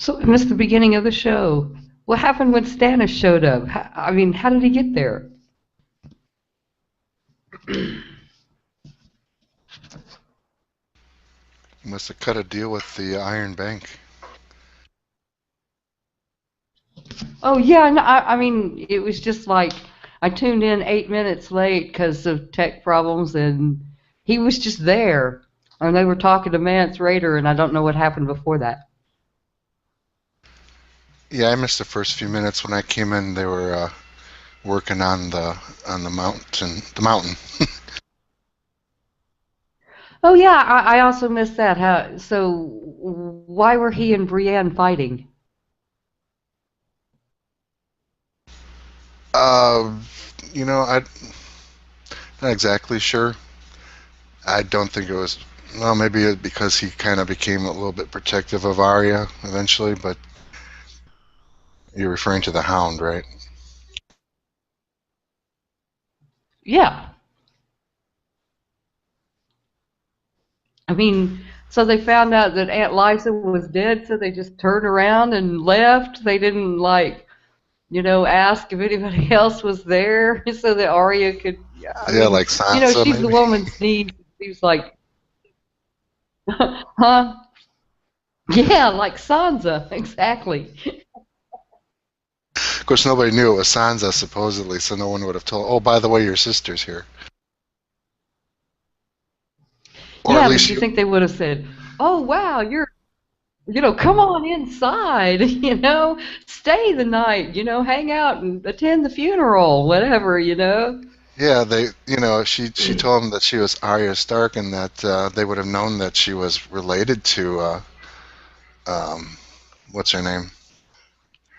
So I missed the beginning of the show. What happened when Stannis showed up? I mean, how did he get there? Must have cut a deal with the Iron Bank. Oh yeah, no, I mean, it was just like I tuned in 8 minutes late because of tech problems, and he was just there. And they were talking to Mance Raider, and I don't know what happened before that. Yeah, I missed the first few minutes when I came in. They were working on the mountain. The mountain. Oh yeah, I also missed that. How? So why were he and Brienne fighting? Uh, I'm not exactly sure. I don't think it was. Well, maybe because he kind of became a little bit protective of Arya eventually. But you're referring to the Hound, right? Yeah, I mean, so they found out that Aunt Lisa was dead, so they just turned around and left. They didn't ask if anybody else was there so that Arya could. Yeah, I Yeah, mean, like Sansa, she's the maybe. woman sneeze. Seems like, huh? Yeah, like Sansa, exactly. Of course, nobody knew it was Sansa supposedly, so no one would have told. Oh, by the way, your sister's here, or at Yeah, but least you you. think they would have said, "Oh wow, come on inside, stay the night, hang out and attend the funeral, whatever." Yeah, she told him that she was Arya Stark and that they would have known that she was related to um, what's her name,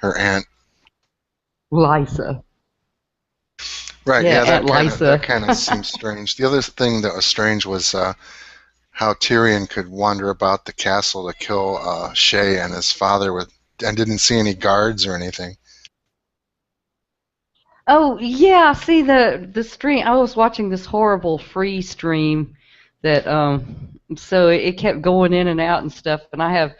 her aunt. Lysa. Right. Yeah, Yeah, Aunt that Lysa. kind of seems strange. The other thing that was strange was how Tyrion could wander about the castle to kill Shay and his father with and didn't see any guards or anything. Oh yeah, see the stream. I was watching this horrible free stream that so it kept going in and out and stuff. And I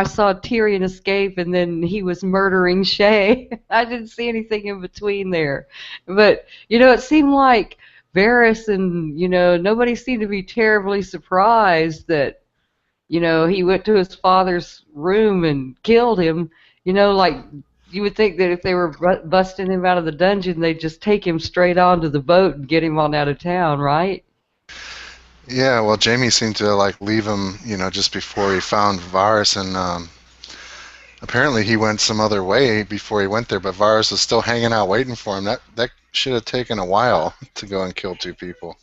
saw Tyrion escape, and then he was murdering Shay. I didn't see anything in between there, but it seemed like Varys and nobody seemed to be terribly surprised that he went to his father's room and killed him. Like you would think that if they were busting him out of the dungeon, they'd just take him straight onto the boat and get him on out of town, right? Yeah, well, Jamie seemed to like leave him, just before he found Varys, and apparently he went some other way before he went there. But Varys was still hanging out waiting for him. That should have taken a while to go and kill two people.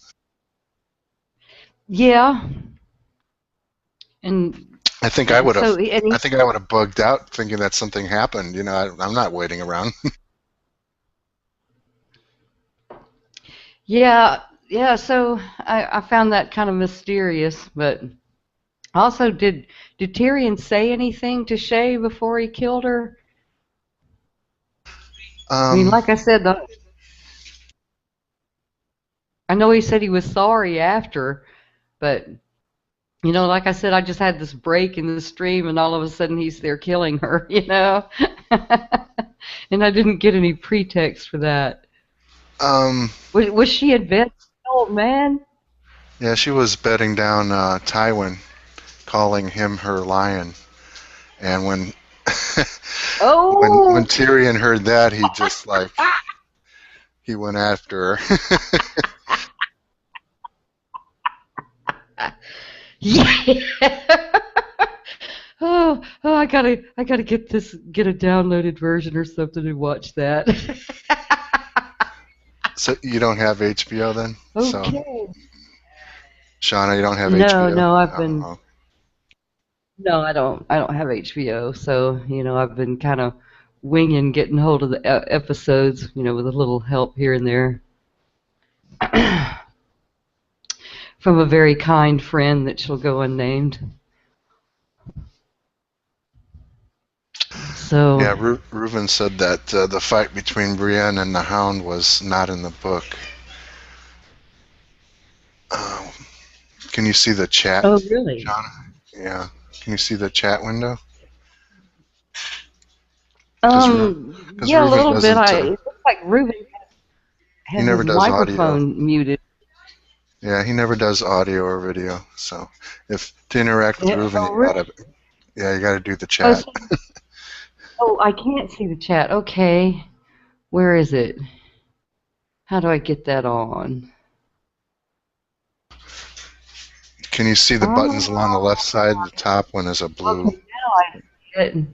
Yeah, and I think I would have. so and I he, think I would have bugged out thinking that something happened. I'm not waiting around. yeah, yeah. So I found that kind of mysterious, but also did Tyrion say anything to Shay before he killed her? I mean, Um, like I said, I know he said he was sorry after, but like I said, I just had this break in the stream, and all of a sudden he's there killing her. And I didn't get any pretext for that. um, Was she advanced, old man? yeah, she was bedding down Tywin, calling him her lion, and when when Oh, Tyrion heard that, he just like he went after her. yeah. Oh, I gotta get a downloaded version or something and watch that. So you don't have HBO then? So Okay. Shauna, you don't have No, HBO? no, Oh, no, I don't have HBO, so I've been kind of winging getting hold of the episodes, with a little help here and there from a very kind friend that shall go unnamed. So, yeah. Reuven said that the fight between Brienne and the Hound was not in the book. Uh, can you see the chat, oh really? Shauna? Yeah. Can you see the chat window? Because because Yeah, a Reuven little bit. doesn't. It looks like Ruben He has never his does audio. microphone muted. Yeah, he never does audio or video. So if to interact with Yeah, Reuven, oh, really? you gotta do the Oh, chat. oh, I can't see the chat. Okay, where is it? How do I get that on? Can you see the buttons along the Oh, left side, the top one is a blue. okay, now I see it.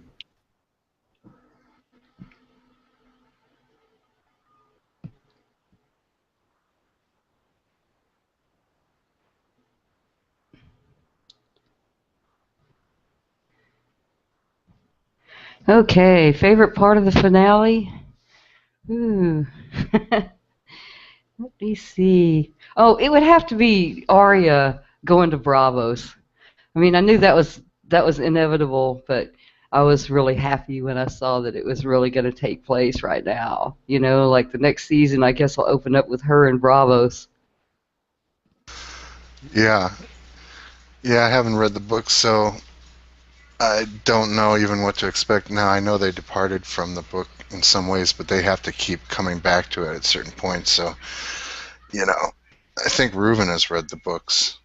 Okay, favorite part of the finale? Ooh. Let me see. Oh, it would have to be Arya going to Bravos. I mean, I knew that was inevitable, but I was really happy when I saw that it was really going to take place right now. Like the next season, I guess I'll open up with her and Bravos. Yeah, yeah. I haven't read the book, so I don't know even what to expect now. I know they departed from the book in some ways, but they have to keep coming back to it at certain points. So, you know, I think Reuven has read the books.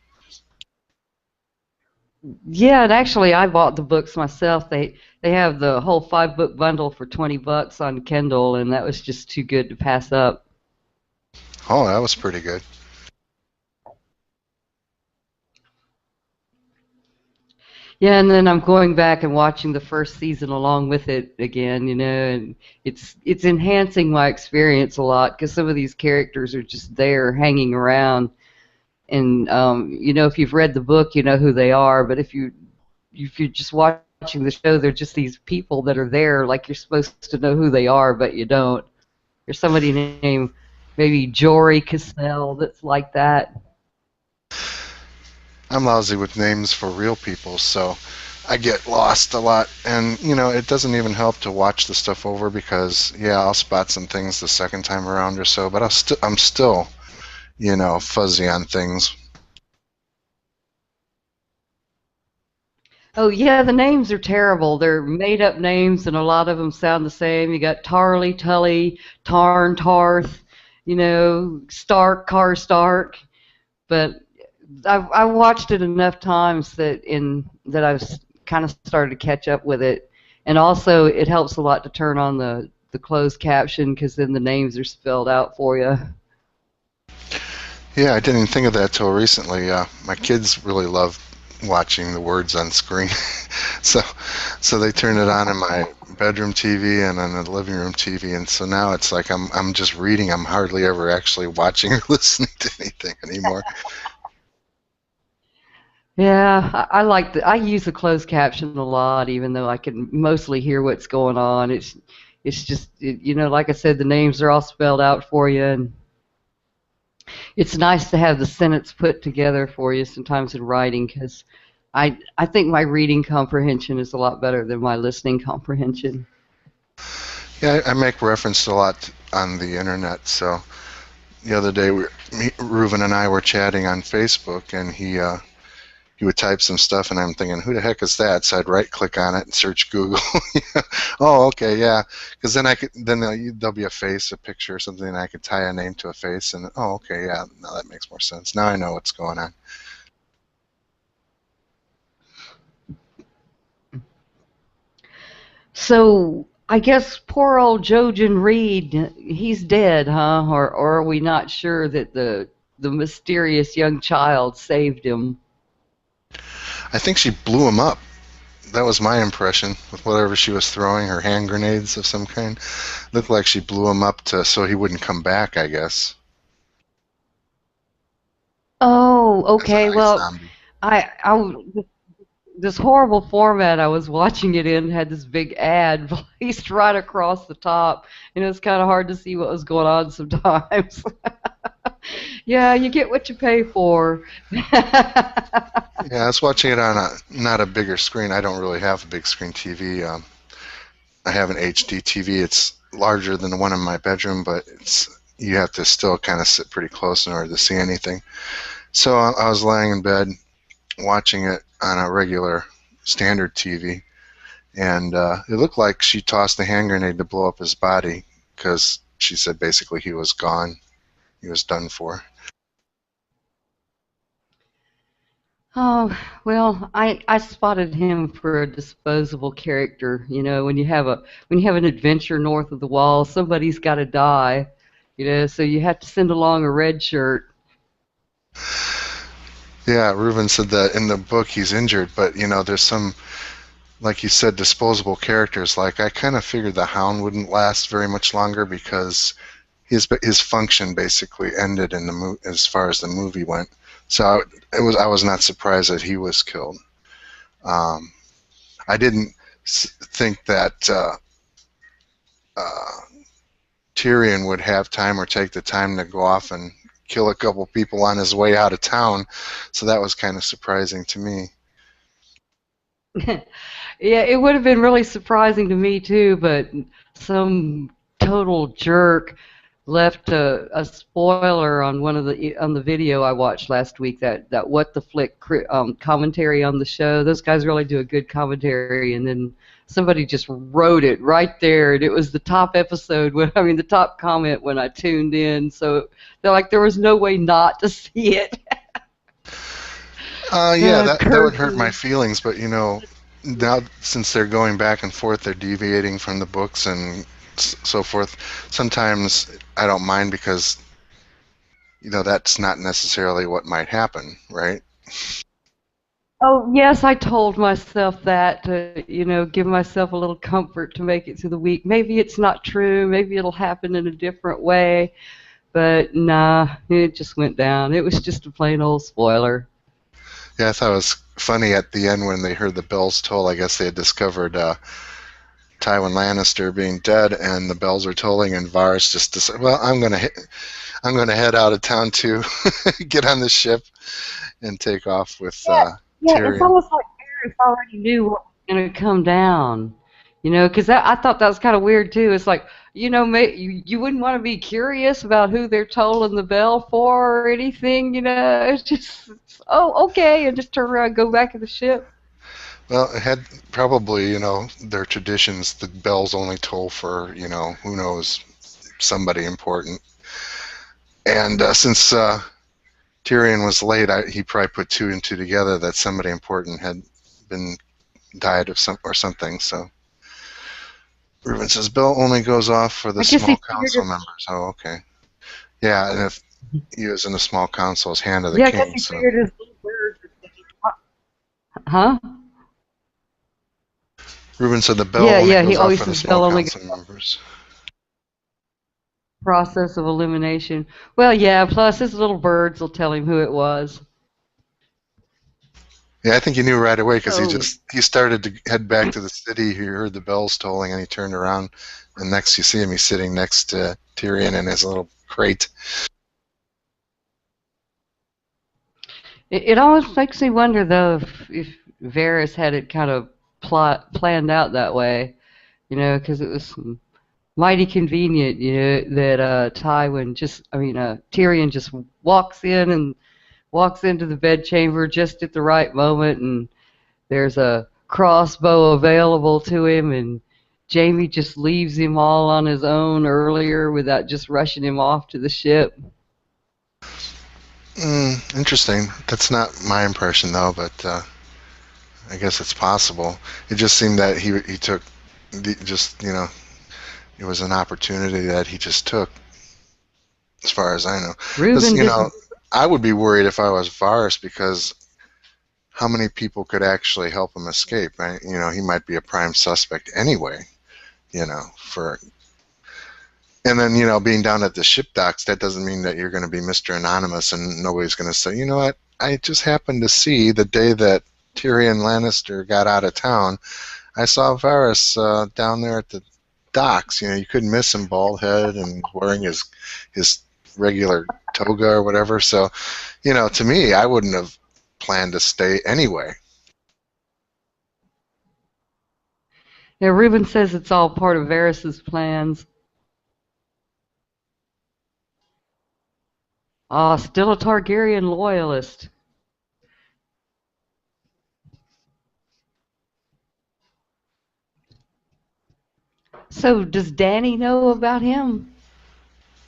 Yeah, and actually, I bought the books myself. They have the whole 5 book bundle for $20 on Kindle, and that was just too good to pass up. Oh, that was pretty good. Yeah, and then I'm going back and watching the first season along with it again, and it's enhancing my experience a lot because some of these characters are just there hanging around, and if you've read the book, you know who they are, but if you're just watching the show, they're just these people that are there, like you're supposed to know who they are, but you don't. There's somebody named maybe Jory Cassell that's like that. I'm lousy with names for real people, so I get lost a lot. And, it doesn't even help to watch the stuff over because, yeah, I'll spot some things the second time around or so, but I'm still, fuzzy on things. Oh yeah, the names are terrible. They're made up names, and a lot of them sound the same. You got Tarly, Tully, Tarn, Tarth, Stark, Car Stark. But I watched it enough times that I've kind of started to catch up with it, and also it helps a lot to turn on the closed caption because then the names are spelled out for you. Yeah, I didn't even think of that till recently. My kids really love watching the words on screen, so so they turn it on in my bedroom TV and on the living room TV, and so now it's like I'm just reading. I'm hardly ever actually watching or listening to anything anymore. Yeah, I use the closed caption a lot, even though I can mostly hear what's going on. It's just like I said, the names are all spelled out for you, and it's nice to have the sentence put together for you sometimes in writing because I think my reading comprehension is a lot better than my listening comprehension. Yeah, I make reference to a lot on the internet. So the other day, Reuven and I were chatting on Facebook, and he would type some stuff, and I'm thinking, who the heck is that? So I'd right click on it and search Google. Oh, okay, yeah, because then there'll be a face, a picture, or something, and I could tie a name to a face, and oh, okay, yeah, now that makes more sense. Now I know what's going on. So I guess poor old Jojen Reed, he's dead, huh? Or are we not sure that the mysterious young child saved him? I think she blew him up. That was my impression with whatever she was throwing, her hand grenades of some kind. Looked like she blew him up so he wouldn't come back, I guess, Oh, as an okay. ice Well, zombie. I this horrible format I was watching it in had this big ad placed right across the top, and it was kind of hard to see what was going on sometimes. Yeah, you get what you pay for. Yeah, I was watching it on not a bigger screen. I don't really have a big screen TV. I have an HD TV. It's larger than the one in my bedroom, but you have to still kind of sit pretty close in order to see anything. So I was laying in bed watching it on a regular standard TV, and it looked like she tossed a hand grenade to blow up his body because she said basically he was gone, he was done for. Oh, well, I spotted him for a disposable character. You know, when you have an adventure north of the wall, somebody's got to die. You know, so you have to send along a red shirt. Yeah, Reuben said that in the book he's injured, but there's some, like you said, disposable characters. Like I kind of figured the Hound wouldn't last very much longer because his function basically ended in as far as the movie went. So I was not surprised that he was killed. Um, I didn't think that uh, Tyrion would have time or take the time to go off and kill a couple people on his way out of town. So that was kind of surprising to me. Yeah, it would have been really surprising to me too, but some total jerk left a spoiler on one of the video I watched last week, that what the flick commentary on the show. Those guys really do a good commentary, and then somebody just wrote it right there, and it was the top episode when I mean the top comment when I tuned in. So they're like, there was no way not to see it. Yeah, that would hurt my Curses. feelings, but now since they're going back and forth, they're deviating from the books and so forth. Sometimes I don't mind because that's not necessarily what might happen, right? Oh, yes, I told myself that to, give myself a little comfort to make it through the week. Maybe it's not true. Maybe it'll happen in a different way. But nah, it just went down. It was just a plain old spoiler. Yeah, I thought it was funny at the end when they heard the bells toll. I guess they had discovered Tywin Lannister being dead, and the bells are tolling, and Varys just decided, well, I'm gonna head out of town to get on the ship and take off with Yeah, yeah, it's Tyrion. almost like Paris already knew what was going to come down. Because I thought that was kind of weird too. It's like, you wouldn't want to be curious about who they're tolling the bell for or anything. It's just, oh, okay, and just turn around and go back to the ship. Well, it had probably, their traditions. The bells only toll for, who knows, somebody important. And since Tyrion was late, he probably put two and two together that somebody important had been died of some or something. So Reuben says bell only goes off for the I guess small he figured council members. Oh, okay. Yeah, and if he was in the small council, as hand of the yeah, I guess king. he So figured his little bird. Huh? Reuben said the bell Yeah, only yeah, he goes off always for the says small bell only council members. process of elimination. Well, yeah, plus his little birds will tell him who it was. Yeah, I think he knew right away because So, he started to head back to the city. He heard the bells tolling, and he turned around, and next you see him, he's sitting next to Tyrion in his little crate. it almost makes me wonder, though, if Varys had it kind of planned out that way, because it was mighty convenient, that Tyrion just walks into the bedchamber just at the right moment, and there's a crossbow available to him, and Jamie just leaves him all on his own earlier without just rushing him off to the ship. Interesting. That's not my impression though, but I guess it's possible. It just seemed that he took just it was an opportunity that he just took, as far as I know. Because Reuben didn't. I would be worried if I was Varys because how many people could actually help him escape? Right? He might be a prime suspect anyway. For and then being down at the ship docks, that doesn't mean that you're going to be Mr. Anonymous and nobody's going to say, you know what? I just happened to see the day that Tyrion Lannister got out of town. I saw Varys down there at the docks. You couldn't miss him, bald head and wearing his regular toga or whatever. So, to me, I wouldn't have planned to stay anyway. Yeah, Reuben says it's all part of Varys's plans. Ah, still a Targaryen loyalist. So does Danny know about him?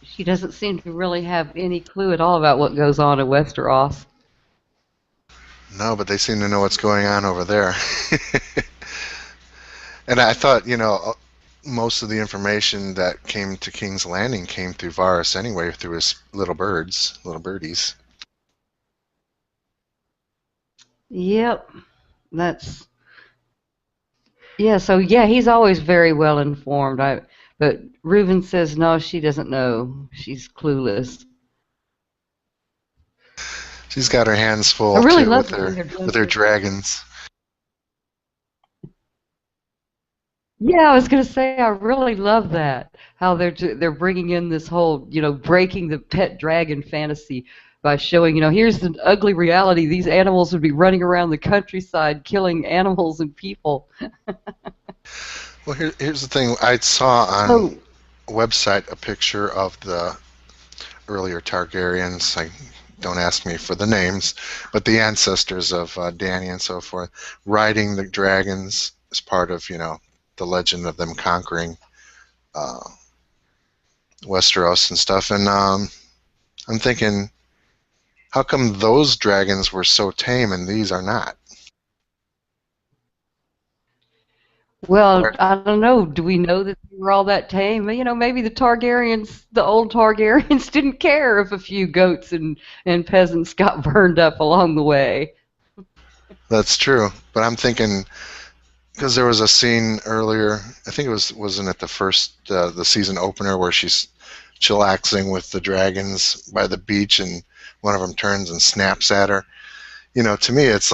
She doesn't seem to really have any clue at all about what goes on in Westeros. No, but they seem to know what's going on over there. And I thought, most of the information that came to King's Landing came through Varys anyway, through his little birds, little birdies. Yep, that's yeah. So yeah, he's always very well informed. But Reuben says no, she doesn't know. She's clueless. She's got her hands I full really too love it when they're with doing her this. dragons. Yeah, I was gonna say I really love that how they're bringing in this whole breaking the pet dragon fantasy by showing here's an ugly reality. These animals would be running around the countryside killing animals and people. Well, here's the thing. I saw on So a website a picture of the earlier Targaryens. Don't ask me for the names, but the ancestors of Dany and so forth, riding the dragons as part of, the legend of them conquering uh, Westeros and stuff. And I'm thinking, how come those dragons were so tame and these are not? well, Where, I don't know. Do we know that they were all that tame? Maybe the old Targaryens, didn't care if a few goats and peasants got burned up along the way. that's true, but I'm thinking because there was a scene earlier. I think it wasn't it the season opener where she's chillaxing with the dragons by the beach, and one of them turns and snaps at her. To me, it's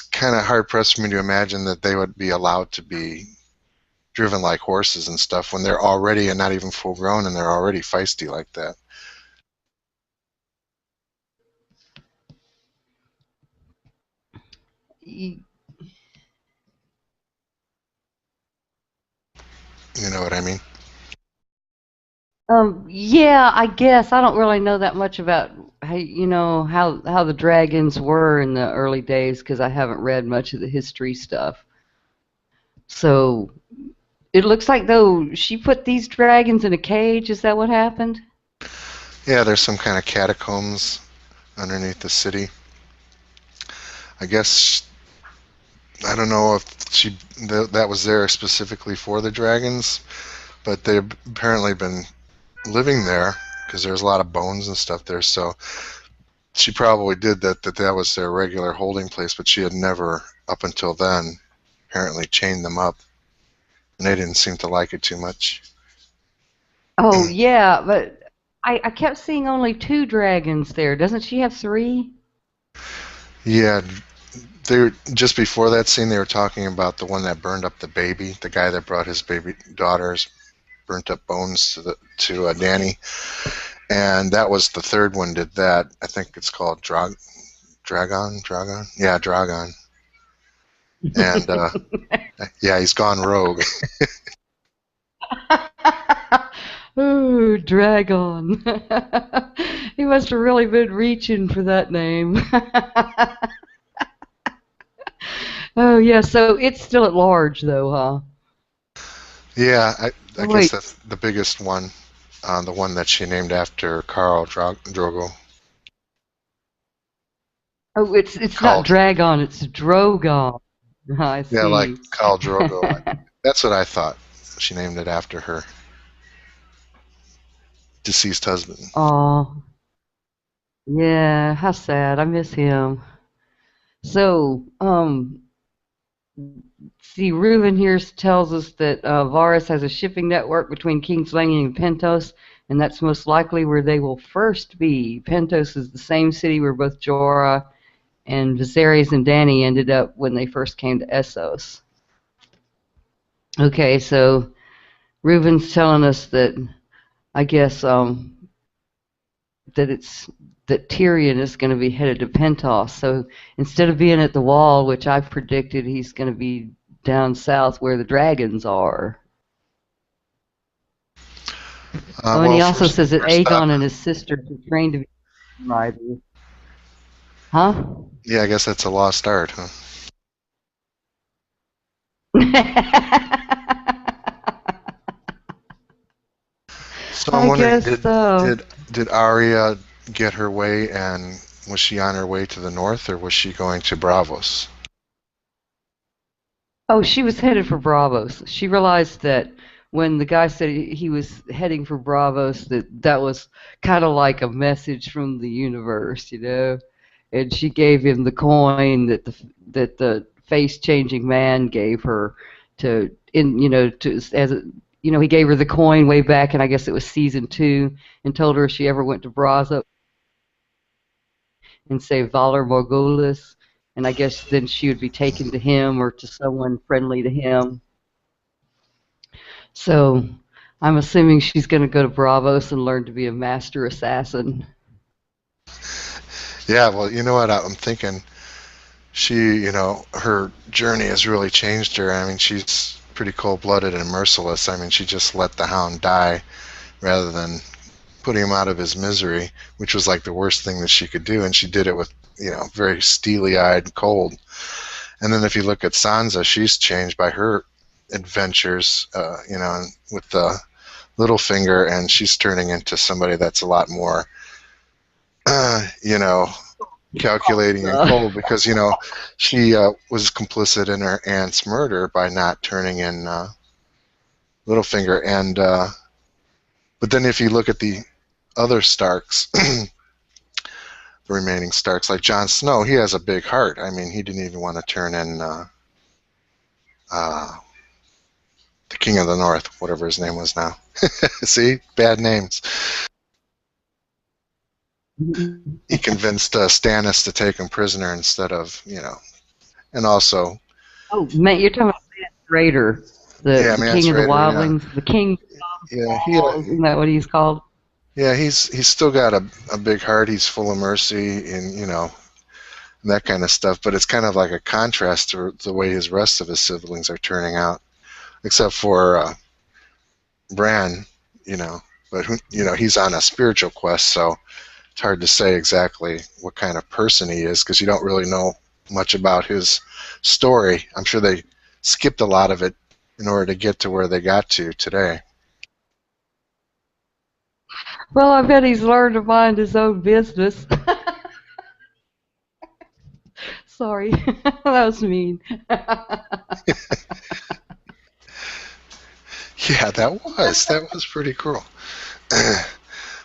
kind of hard pressed for me to imagine that they would be allowed to be driven like horses and stuff when they're already and not even full grown and they're already feisty like that. You know what I mean? Yeah, I guess I don't really know that much about how the dragons were in the early days because I haven't read much of the history stuff. So it looks like though she put these dragons in a cage. Is that what happened? Yeah, there's some kind of catacombs underneath the city. I guess I don't know if that was there specifically for the dragons, but they've apparently been living there because there's a lot of bones and stuff there. So she probably did that was their regular holding place, but she had never up until then apparently chained them up, and they didn't seem to like it too much. Oh yeah, but I kept seeing only two dragons there. Doesn't she have three? Yeah, they were, just before that scene they were talking about the one that burned up the baby, the guy that brought his baby daughter's burnt up bones to Danny, and that was the third one did that. I think it's called Dragon, yeah, Dragon, and yeah, he's gone rogue. Ooh, Dragon. He must have really been reaching for that name. Oh, yeah, so it's still at large, though, huh? Yeah, I Oh, guess wait. that's the biggest one, the one that she named after Carl Drogo. Oh, it's not Called, Dragon, it's Drogon. I yeah, like see. Khal Drogo. That's what I thought. She named it after her deceased husband. Oh, yeah, how sad. I miss him. So, see, Reuben here tells us that Varus has a shipping network between King's Landing and Pentos, and that's most likely where they will first be. Pentos is the same city where both Jorah and Viserys and Dany ended up when they first came to Essos. Okay, so Reuben's telling us that I guess that it's that Tyrion is going to be headed to Pentos. So instead of being at the Wall, which I predicted, he's going to be down south where the dragons are. Oh, and Well, he also first says that first stop. Aegon and his sister are trained to be riders. Huh? Yeah, I guess that's a lost art, huh? So I'm I wondering, guess so. did Arya get her way, and was she on her way to the north, or was she going to Bravos? Oh, she was headed for Bravos. She realized that when the guy said he was heading for Bravos, that was kind of like a message from the universe, you know. And she gave him the coin that the face changing man gave her to in you know to as a, you know he gave her the coin way back, and I guess it was season 2, and told her if she ever went to Brazos and say Valar Morghulis, and I guess then she would be taken to him or to someone friendly to him. So I'm assuming she's going to go to Bravos and learn to be a master assassin. Yeah, well, you know what I'm thinking? She, her journey has really changed her. I mean, she's pretty cold-blooded and merciless. I mean, she just let the hound die rather than putting him out of his misery, which was like the worst thing that she could do, and she did it with, very steely-eyed and cold. And then if you look at Sansa, she's changed by her adventures, with the Littlefinger, and she's turning into somebody that's a lot more, uh, you know, calculating and Uh, cold because she was complicit in her aunt's murder by not turning in Littlefinger, and but then if you look at the other Starks, the remaining Starks, like Jon Snow, he has a big heart. I mean, he didn't even want to turn in uh, the King of the North, whatever his name was now. See, bad names. He convinced Stannis to take him prisoner instead of, and also, oh, man, you're talking about Mance Raider, the yeah, the Mance king of the Rayder, yeah, wildlings, the king of yeah, walls. Isn't that what he's called? yeah, he's still got a big heart. He's full of mercy and that kind of stuff. But it's kind of like a contrast to the way his rest of his siblings are turning out, except for Bran, you know. But he's on a spiritual quest, so it's hard to say exactly what kind of person he is because you don't really know much about his story. I'm sure they skipped a lot of it in order to get to where they got to today. Well, I bet he's learned to mind his own business. Sorry, that was mean. Yeah, that was pretty cool.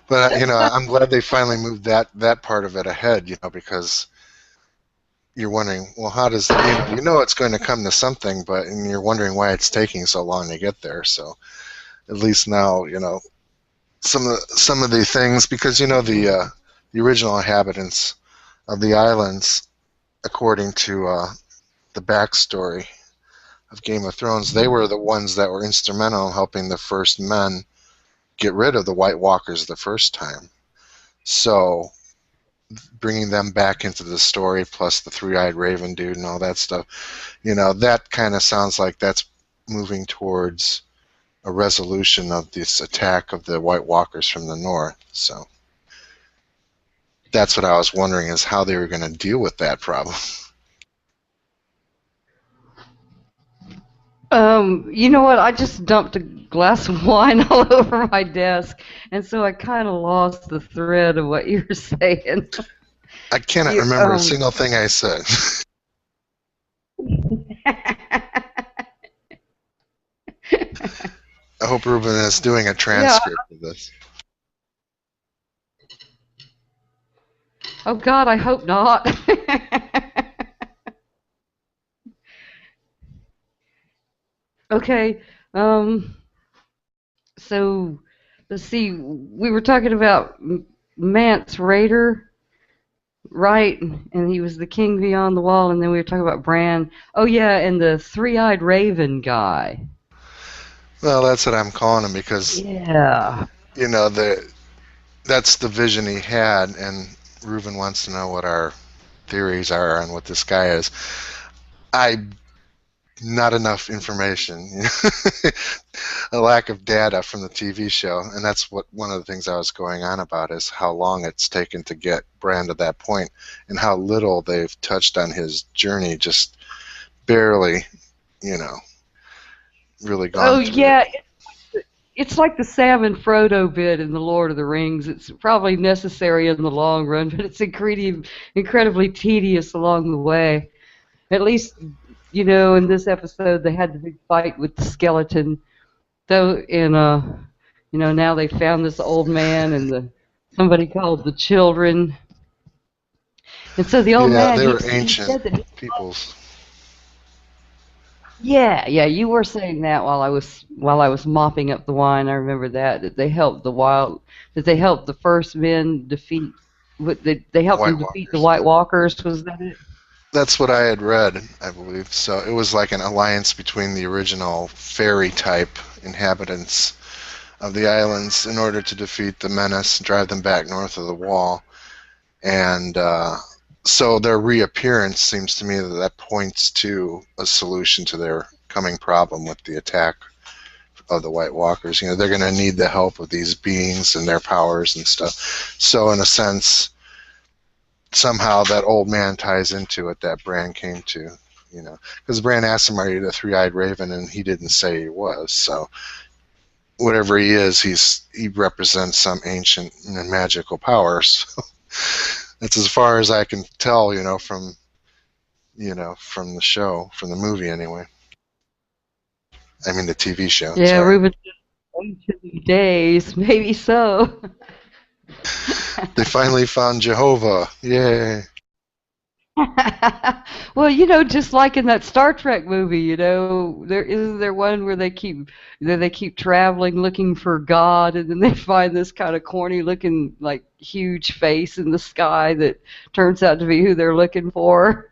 But I'm glad they finally moved that part of it ahead, because you're wondering, well, how does it's going to come to something, but and you're wondering why it's taking so long to get there. So at least now, some of the things because the original inhabitants of the islands, according to the backstory of Game of Thrones, they were the ones that were instrumental in helping the first men get rid of the White Walkers the first time. So bringing them back into the story, plus the three-eyed raven dude and all that stuff, that kind of sounds like that's moving towards a resolution of this attack of the White Walkers from the north. So that's what I was wondering is how they were going to deal with that problem. You know what? I just dumped a glass of wine all over my desk, and so I kind of lost the thread of what you were saying. I cannot You, remember a single thing I said. I hope Ruben is doing a yeah. transcript of this. Oh God, I hope not. Okay. Um. So let's see. We were talking about Mance Raider, right? And he was the king beyond the wall. And then we were talking about Bran. Oh yeah, and the three-eyed raven guy. Well, that's what I'm calling him because Yeah. the that's the vision he had, and Ruben wants to know what our theories are on what this guy is. I not enough information, a lack of data from the TV show, and that's what one of the things I was going on about is how long it's taken to get Bran to that point, and how little they've touched on his journey, just barely, you know, really Oh gone through it. yeah. It's like the Sam and Frodo bit in The Lord of the Rings. It's probably necessary in the long run, but it's incredibly tedious along the way. At least, in this episode, they had the big fight with the skeleton. Though, now they found this old man and somebody called the children. And so the old Yeah, man, they were he ancient said that peoples. yeah, yeah, you were saying that while I was mopping up the wine. I remember that they helped the first men defeat they helped them White defeat the Walkers. White Walkers. Was that it? That's what I had read, I believe. So it was like an alliance between the original fairy type inhabitants of the islands in order to defeat the menace and drive them back north of the wall. And so their reappearance seems to me that points to a solution to their coming problem with the attack of the White Walkers. They're going to need the help of these beings and their powers and stuff. So in a sense, somehow that old man ties into it that Bran came to. Because Bran asked him, "Are you the three-eyed raven?" and he didn't say he was. So whatever he is, he represents some ancient and magical power. So that's as far as I can tell, from the show, from the movie anyway. I mean the TV show. Yeah, Sorry. Reuben said ancient days, maybe so. They finally found Jehovah. Yay. Well, just like in that Star Trek movie, there isn't there one where they keep traveling looking for God, and then they find this kind of corny looking like huge face in the sky that turns out to be who they're looking for.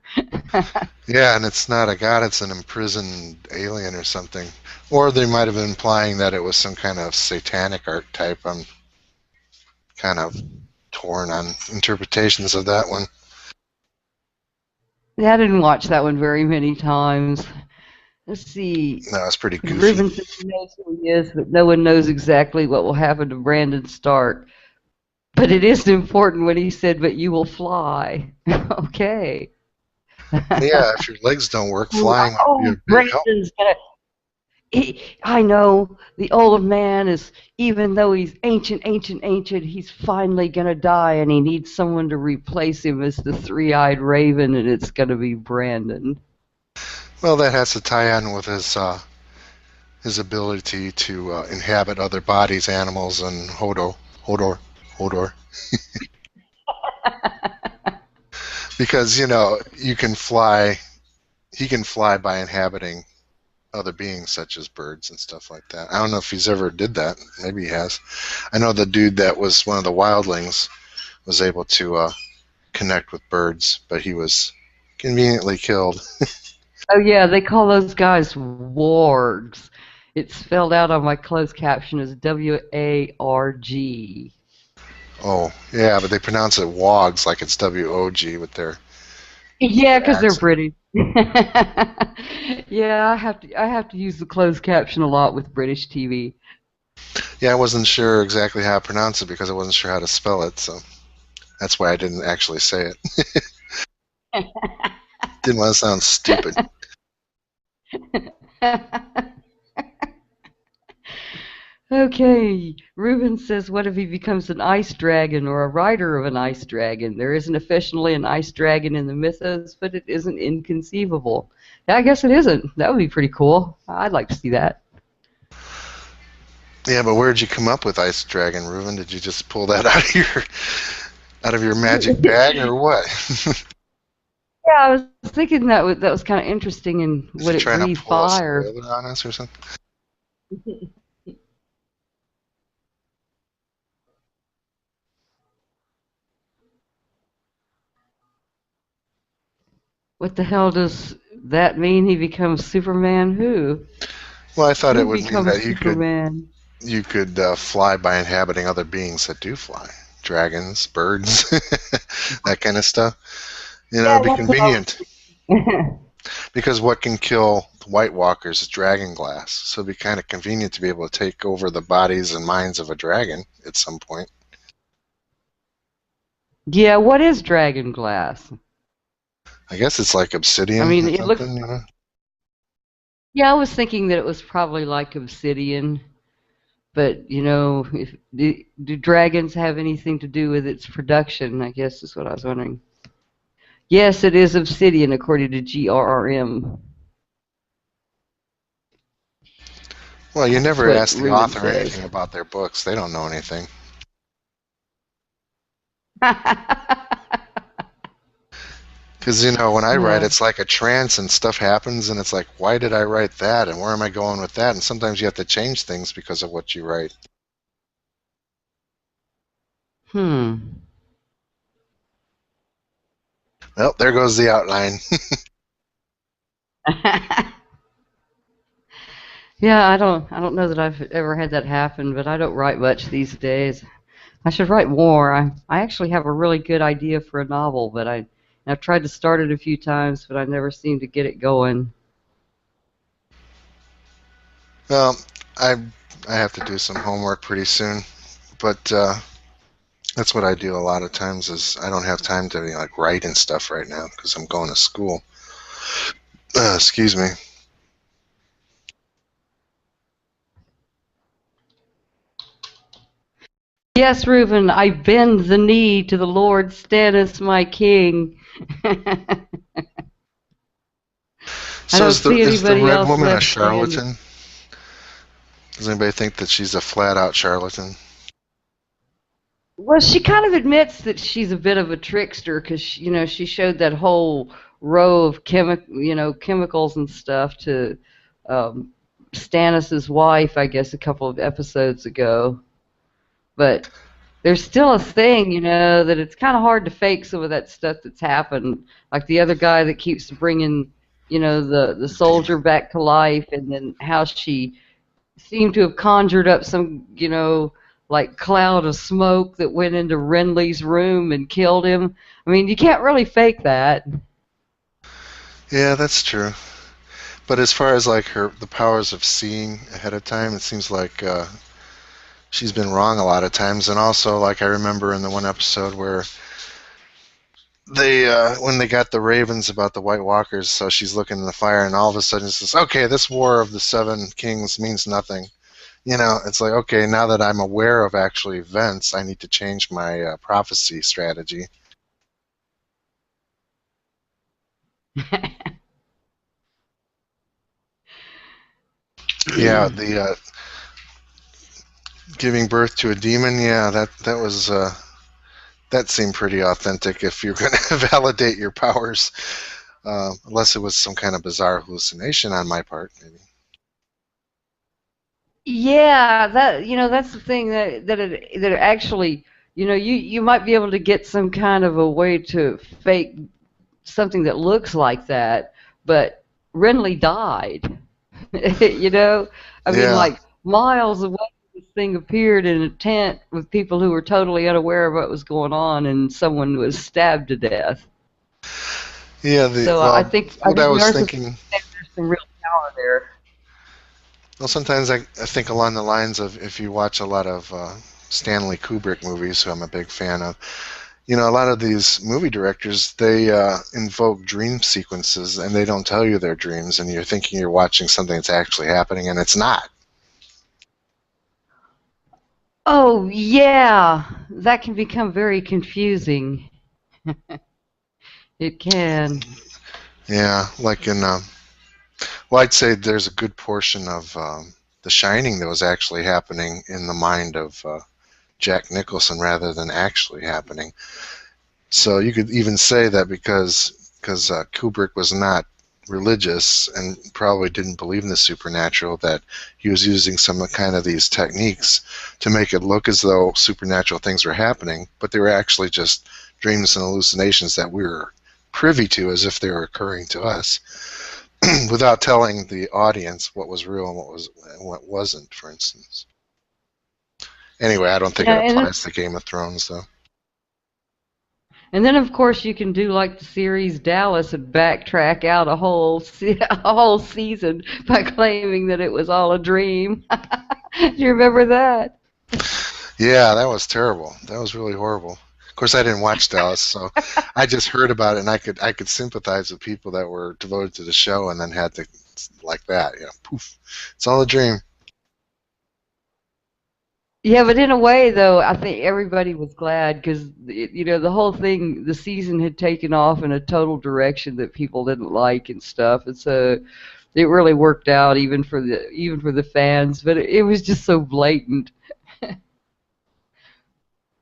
Yeah, and it's not a god, it's an imprisoned alien or something. Or they might have been implying that it was some kind of satanic archetype. I'm kind of torn on interpretations of that one. Yeah, I didn't watch that one very many times. Let's see. No, it's pretty goofy. Ruben says he knows who he is, but no one knows exactly what will happen to Brandon Stark. But it is important when he said, "But you will fly." Okay. Yeah, if your legs don't work, flying would be Oh, a big help. Brandon's gonna. I know the old man is, even though he's ancient, ancient, ancient, he's finally gonna die, and he needs someone to replace him as the three-eyed raven, and it's gonna be Brandon. Well, that has to tie in with his ability to inhabit other bodies, animals, and Hodor. Because you can fly. He can fly by inhabiting other beings such as birds and stuff like that. I don't know if he's ever did that. Maybe he has. I know the dude that was one of the wildlings was able to connect with birds, but he was conveniently killed. Oh yeah, they call those guys wargs. It's spelled out on my closed caption as WARG. Oh, yeah, but they pronounce it wogs like it's WOG with Yeah, their because they're accent. British. Yeah, I have to use the closed caption a lot with British TV. Yeah, I wasn't sure exactly how to pronounce it because I wasn't sure how to spell it, so that's why I didn't actually say it. Didn't want to sound stupid. Okay, Ruben says, what if he becomes an ice dragon or a rider of an ice dragon? There isn't officially an ice dragon in the mythos, but it isn't inconceivable. Yeah, I guess it isn't. That would be pretty cool. I'd like to see that. Yeah, but where'd you come up with Ice Dragon, Reuven? Did you just pull that out of your magic bag, or what? Yeah, I was thinking that was kind of interesting, and Is he would it trying to breathe pull a fire? spoiler on us or something? What the hell does that mean? He becomes Superman? Who? Well, I thought it Who would mean becomes that Superman? you could fly by inhabiting other beings that do fly, dragons, birds, that kind of stuff. Yeah, It'd be that's what I convenient was. because what can kill White Walkers is dragon glass. So it'd be kind of convenient to be able to take over the bodies and minds of a dragon at some point. Yeah, what is dragon glass? I guess it's like I obsidian mean, or it looks. something. Yeah, I was thinking that it was probably like obsidian, But do dragons have anything to do with its production? I guess is what I was wondering. Yes, it is obsidian according to GRRM. Well, you That's never what ask the Ruben author says. anything about their books. They don't know anything. Because, when I write, Yeah. it's like a trance and stuff happens, and it's like, why did I write that? And where am I going with that? And sometimes you have to change things because of what you write. Hmm. Well, there goes the outline. Yeah, I don't know that I've ever had that happen, but I don't write much these days. I should write more. I actually have a really good idea for a novel, but I've tried to start it a few times, but I never seem to get it going. Well, I I have to do some homework pretty soon, but that's what I do a lot of times. Is I don't have time to like write and stuff right now because I'm going to school. Excuse me. Yes, Reuben, I bend the knee to the Lord Stannis, my king. I So don't see is the anybody red else woman a left standing. charlatan? Does anybody think that she's a flat out charlatan? Well, she kind of admits that she's a bit of a trickster because she showed that whole row of chemicals and stuff to um, Stannis's wife, I guess, a couple of episodes ago. But there's still a thing, that it's kind of hard to fake some of that stuff that's happened. Like the other guy that keeps bringing, the soldier Demon. back to life, and then how she seemed to have conjured up some, like cloud of smoke that went into Renly's room and killed him. I mean, you can't really fake that. Yeah, that's true. But as far as like the powers of seeing ahead of time, it seems like she's been wrong a lot of times. And also, like I remember in the one episode where they when they got the ravens about the White Walkers, so she's looking in the fire, and all of a sudden it says, "Okay, this War of the Seven Kings means nothing." It's like, okay, now that I'm aware of actual events, I need to change my prophecy strategy. Yeah, the giving birth to a demon. Yeah, that was that seemed pretty authentic. If you're going to validate your powers, unless it was some kind of bizarre hallucination on my part, maybe. Yeah, that's the thing that it actually, you might be able to get some kind of a way to fake something that looks like that, but Renly died. you know, I mean, Yeah, like miles away, this thing appeared in a tent with people who were totally unaware of what was going on, and someone was stabbed to death. yeah. So I Well, think I what think I we was are supposed to thinking. think there's some real power there. Well, sometimes I think along the lines of if you watch a lot of Stanley Kubrick movies, who I'm a big fan of, a lot of these movie directors, they invoke dream sequences and they don't tell you their dreams, and you're thinking you're watching something that's actually happening, and it's not. Oh yeah, that can become very confusing. It can. Yeah, like in, well, I'd say there's a good portion of The Shining that was actually happening in the mind of Jack Nicholson rather than actually happening. So you could even say that because Kubrick was not religious and probably didn't believe in the supernatural, that he was using some kind of these techniques to make it look as though supernatural things were happening, but they were actually just dreams and hallucinations that we were privy to as if they were occurring to us, without telling the audience what was real and what wasn't, for instance. Anyway, I don't think Yeah, it and applies to Game of Thrones, though. then of course you can do like the series Dallas and backtrack out a whole season by claiming that it was all a dream. Do you remember that? Yeah, that was terrible. That was really horrible. Of course, I didn't watch Dallas, so I just heard about it, and I could sympathize with people that were devoted to the show and then had to like that. Poof, it's all a dream. Yeah, but in a way, though, I think everybody was glad because the whole thing, the season had taken off in a total direction that people didn't like and stuff, and so it really worked out even for the fans. But it was just so blatant.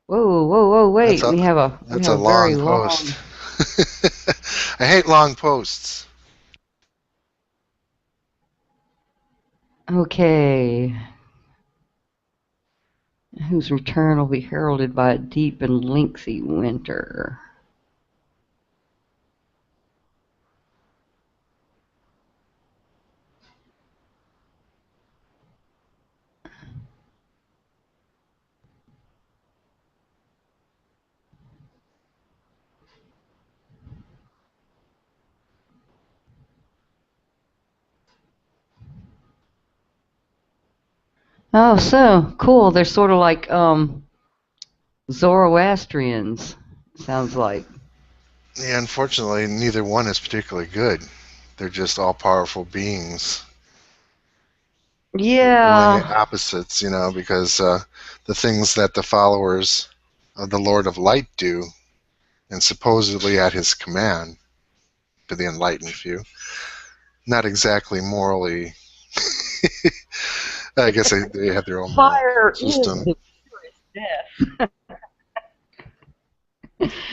Whoa, whoa, whoa! That's Wait, a we that's have a a very long post. long. I hate long posts. Okay, whose return will be heralded by a deep and lengthy winter. Oh, so cool. They're sort of like Zoroastrians. Sounds like. Yeah, unfortunately, neither one is particularly good. They're just all powerful beings, ruling Yeah. opposites, because the things that the followers of the Lord of Light do, and supposedly at his command, to the enlightened few, not exactly morally. I guess they have their own moral Fire is system. the purest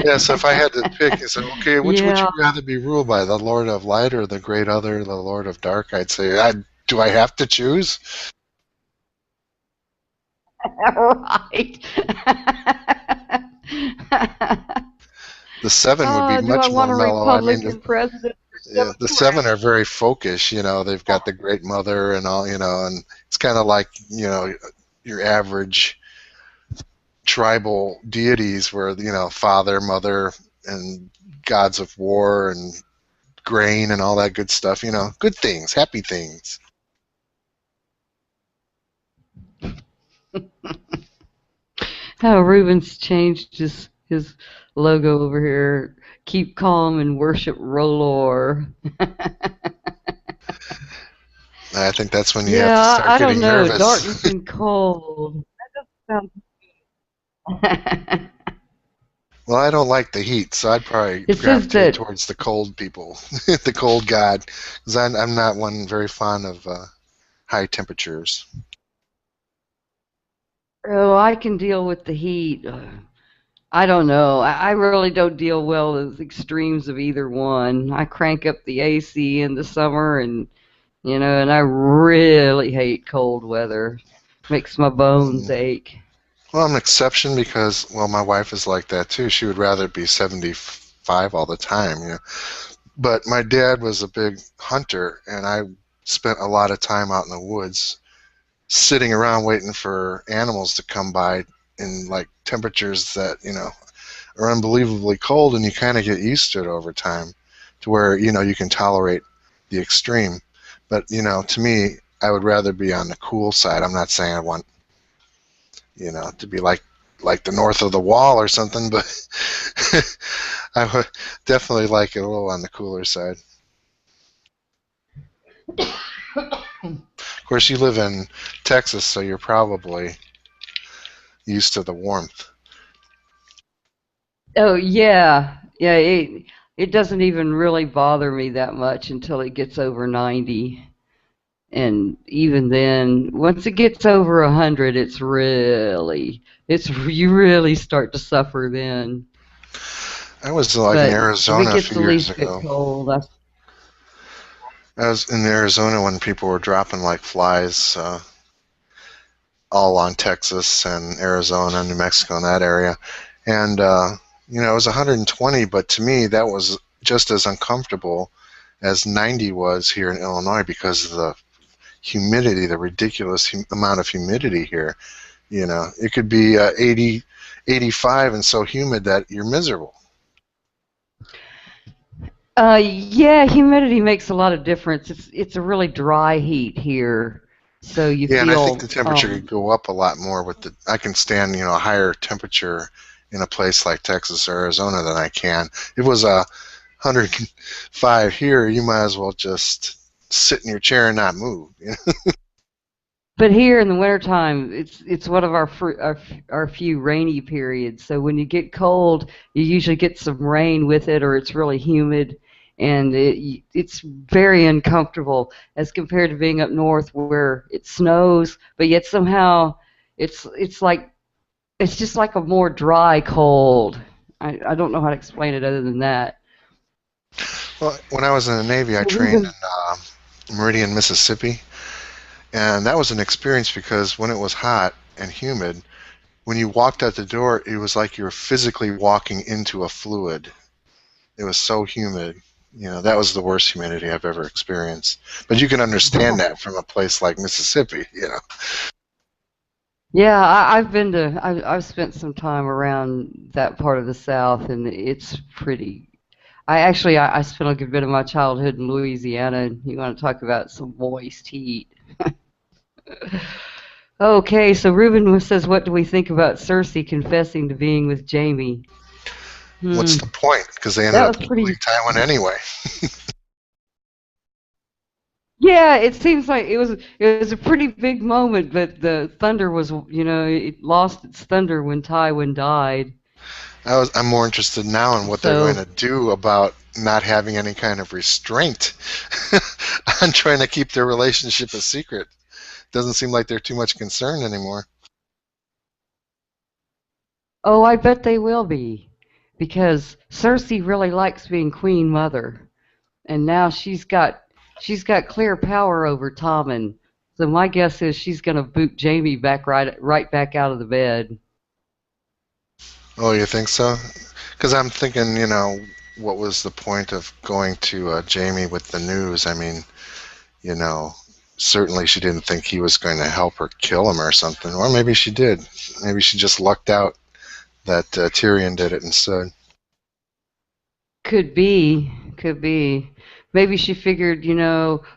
Yeah, so if I death. had to pick, you say, okay, which would Yeah. you rather be ruled by, the Lord of Light or the Great Other, the Lord of Dark? I'd say, do I have to choose? Right. The Seven would be Do I much want more a mellow. I mean, Republican president or yeah, the Seven are very folkish. They've got the Great Mother and all. And it's kind of like your average tribal deities, where Father, Mother, and gods of war and grain and all that good stuff. Good things, happy things. how Ruben's changed his logo over here. Keep calm and worship Rolor. I think that's when you have Yeah, to start I don't getting know. nervous. Darkness and cold. Sounds- Well, I don't like the heat, so I'd probably It says gravitate that towards the cold people, the cold god, because I'm not one very fond of high temperatures. oh, I can deal with the heat. I don't know. I really don't deal well with extremes of either one. I crank up the AC in the summer and I really hate cold weather. Makes my bones Mm. ache. Well, I'm an exception because, well, my wife is like that too. She would rather be 75 all the time. But my dad was a big hunter, and I spent a lot of time out in the woods, sitting around waiting for animals to come by in like temperatures that are unbelievably cold, and you kind of get used to it over time, to where you can tolerate the extreme. But to me, I would rather be on the cool side. I'm not saying I want to be like the north of the wall or something, but I would definitely like it a little on the cooler side. Of course, you live in Texas, so you're probably used to the warmth. Oh yeah, yeah. It doesn't even really bother me that much until it gets over 90. And even then, once it gets over 100, it's you really start to suffer then. I was like in But if it Arizona a gets few the years least bit ago. cold, I was in Arizona when people were dropping like flies all along Texas and Arizona, New Mexico, in that area. And, it was 120, but to me, that was just as uncomfortable as 90 was here in Illinois because of the humidity, the ridiculous amount of humidity here. It could be 80, 85 and so humid that you're miserable. yeah, humidity makes a lot of difference. It's a really dry heat here, so you Yeah, and I think the feel temperature could go up a lot more with I can stand, a higher temperature in a place like Texas or Arizona than I can. If it was 105 here, you might as well just sit in your chair and not move. But here in the wintertime, it's one of our few rainy periods. So when you get cold, you usually get some rain with it, or it's really humid, and it's very uncomfortable as compared to being up north where it snows, but yet somehow it's like it's just like a more dry cold. I don't know how to explain it other than that. Well, when I was in the Navy, I So trained Ruben, in Meridian, Mississippi, and that was an experience because when it was hot and humid, when you walked out the door, it was like you were physically walking into a fluid. It was so humid. You know, that was the worst humidity I've ever experienced. But you can understand that from a place like Mississippi, you know. yeah, I've spent some time around that part of the South, and it's pretty. I spent a good bit of my childhood in Louisiana, and you want to talk about some moist heat. Okay, so Ruben says, "What do we think about Cersei confessing to being with Jamie?" What's Hmm, the point? Because they ended that up was killing pretty. Tywin anyway. Yeah, it seems like it was a pretty big moment, but the thunder was, it lost its thunder when Tywin died. I'm more interested now in what they're going So, to do about not having any kind of restraint on trying to keep their relationship a secret. Doesn't seem like they're too much concerned anymore. oh, I bet they will be, because Cersei really likes being Queen Mother, and now she's got clear power over Tommen. So my guess is she's gonna boot Jamie back right back out of the bed. Oh, you think so? Because I'm thinking, what was the point of going to Jamie with the news? I mean, you know, certainly she didn't think he was going to help her kill him or something. Or maybe she did. Maybe she just lucked out that Tyrion did it instead. Could be. Maybe she figured,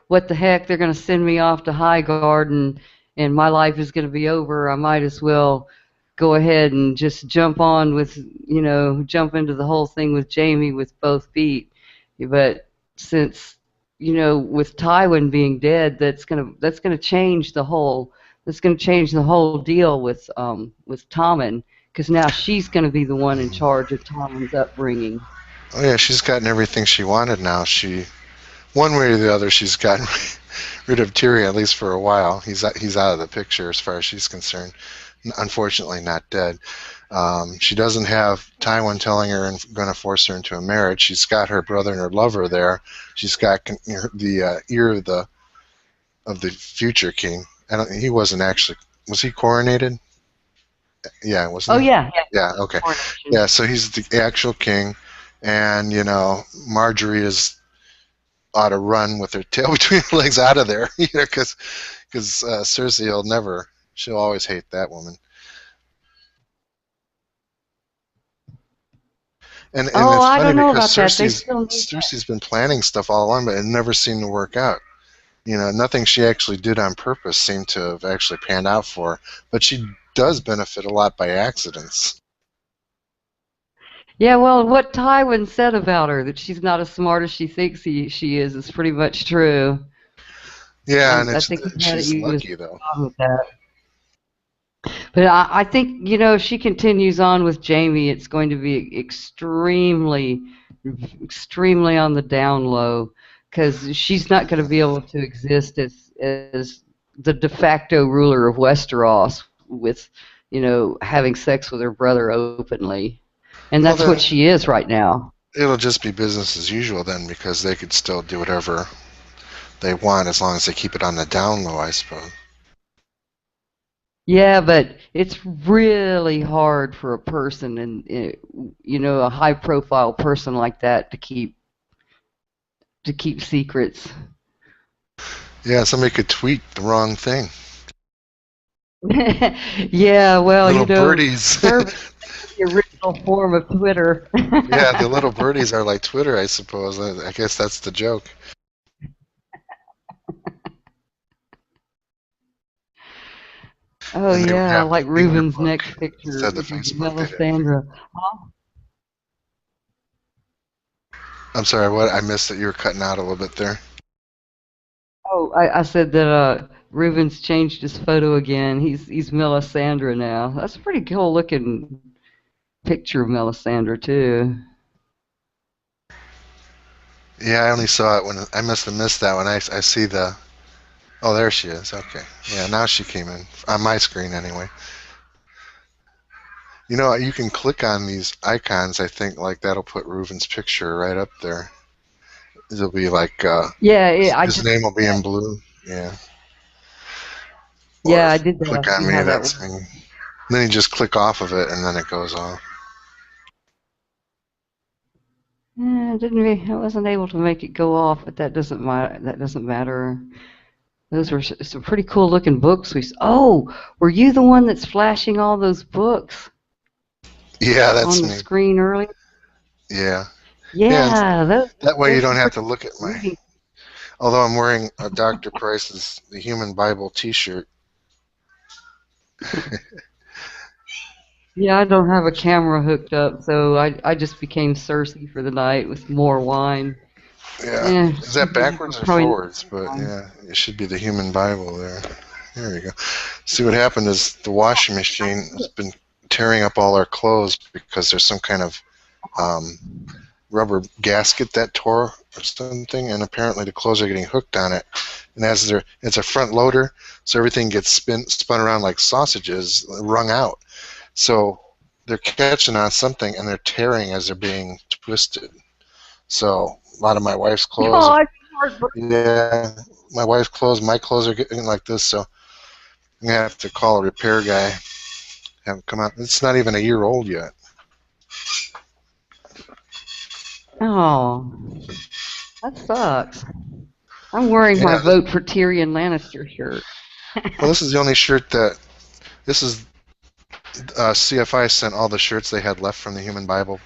what the heck, they're going to send me off to Highgarden, and my life is going to be over. I might as well go ahead and just jump into the whole thing with Jamie with both feet. But since, with Tywin being dead, that's gonna change the whole deal with Tommen, because now she's going to be the one in charge of Tommen's upbringing. Oh yeah, she's gotten everything she wanted now. One way or the other, she's gotten rid of Tyrion at least for a while. He's out of the picture as far as she's concerned. Unfortunately, not dead. She doesn't have Tywin telling her and going to force her into a marriage. She's got her brother and her lover there. She's got the ear of the future king. He wasn't actually. Was he coronated? Yeah, Oh wasn't he? yeah, yeah, Yeah. Okay. coronation. Yeah. So he's the actual king, and Marjorie is ought to run with her tail between her legs out of there, because Cersei will never. She'll always hate that woman. And Oh, it's I funny don't know because about that. They still need that. Cersei's been planning stuff all along, but it never seemed to work out. Nothing she actually did on purpose seemed to have actually panned out for her. But she does benefit a lot by accidents. Yeah, well, what Tywin said about her, that she's not as smart as she thinks she is pretty much true. Yeah, and I think she's he was lucky though. on with that. But I think, if she continues on with Jamie, it's going to be extremely on the down low, because she's not going to be able to exist as the de facto ruler of Westeros with, having sex with her brother openly. And Well, that's what then she is right now. it'll just be business as usual then, because they could still do whatever they want as long as they keep it on the down low, I suppose. Yeah, but it's really hard for a person and a high profile person like that to keep secrets. Yeah, somebody could tweet the wrong thing. Yeah, well, Little birdies. Serb is the original form of Twitter. Yeah, the little birdies are like Twitter, I suppose. I guess that's the joke. Oh And they would yeah, have the like finger Ruben's book next picture instead of is Facebook. Melisandre. I'm sorry, what? I missed that you were cutting out a little bit there. Oh, I said that Ruben's changed his photo again. He's Melisandre now. That's a pretty cool looking picture of Melisandre too. Yeah, I only saw it when I must have missed that one. I see the. Oh, there she is. Okay. Yeah, now she came in on my screen anyway. You know, you can click on these icons. I think like that'll put Reuven's picture right up there. It'll be like Yeah, I his just name will be in blue. Yeah. Or yeah, I did that. click I on see me. how that That's works. and then you just click off of it, and then it goes off. Yeah, I wasn't able to make it go off, but that doesn't matter. That doesn't matter. Those were some pretty cool looking books. Oh, were you the one that's flashing all those books Yeah, on that's the me. screen early? Yeah. Yeah, and Yeah, that way you there's don't some have pretty to look at cool my. reading. Although I'm wearing a Dr. Price's The Human Bible T-shirt. Yeah, I don't have a camera hooked up, so I just became Cersei for the night with more wine. Yeah. Yeah, Is that backwards or probably not forwards? But wine. yeah, it should be the Human Bible there. There you go. See what happened is the washing machine has been tearing up all our clothes because there's some kind of um, rubber gasket that tore or something, and apparently the clothes are getting hooked on it. And it's a front loader, so everything gets spun around like sausages, wrung out. So they're catching on something and they're tearing as they're being twisted. So a lot of my wife's clothes, Oh, it's heartbreaking. yeah, my clothes are getting like this. So I'm gonna have to call a repair guy, have him come out. It's not even a year old yet. Oh, that sucks. I'm wearing my Yeah. vote for Tyrion Lannister shirt. Well, this is the only shirt that this is. CFI sent all the shirts they had left from the Human Bible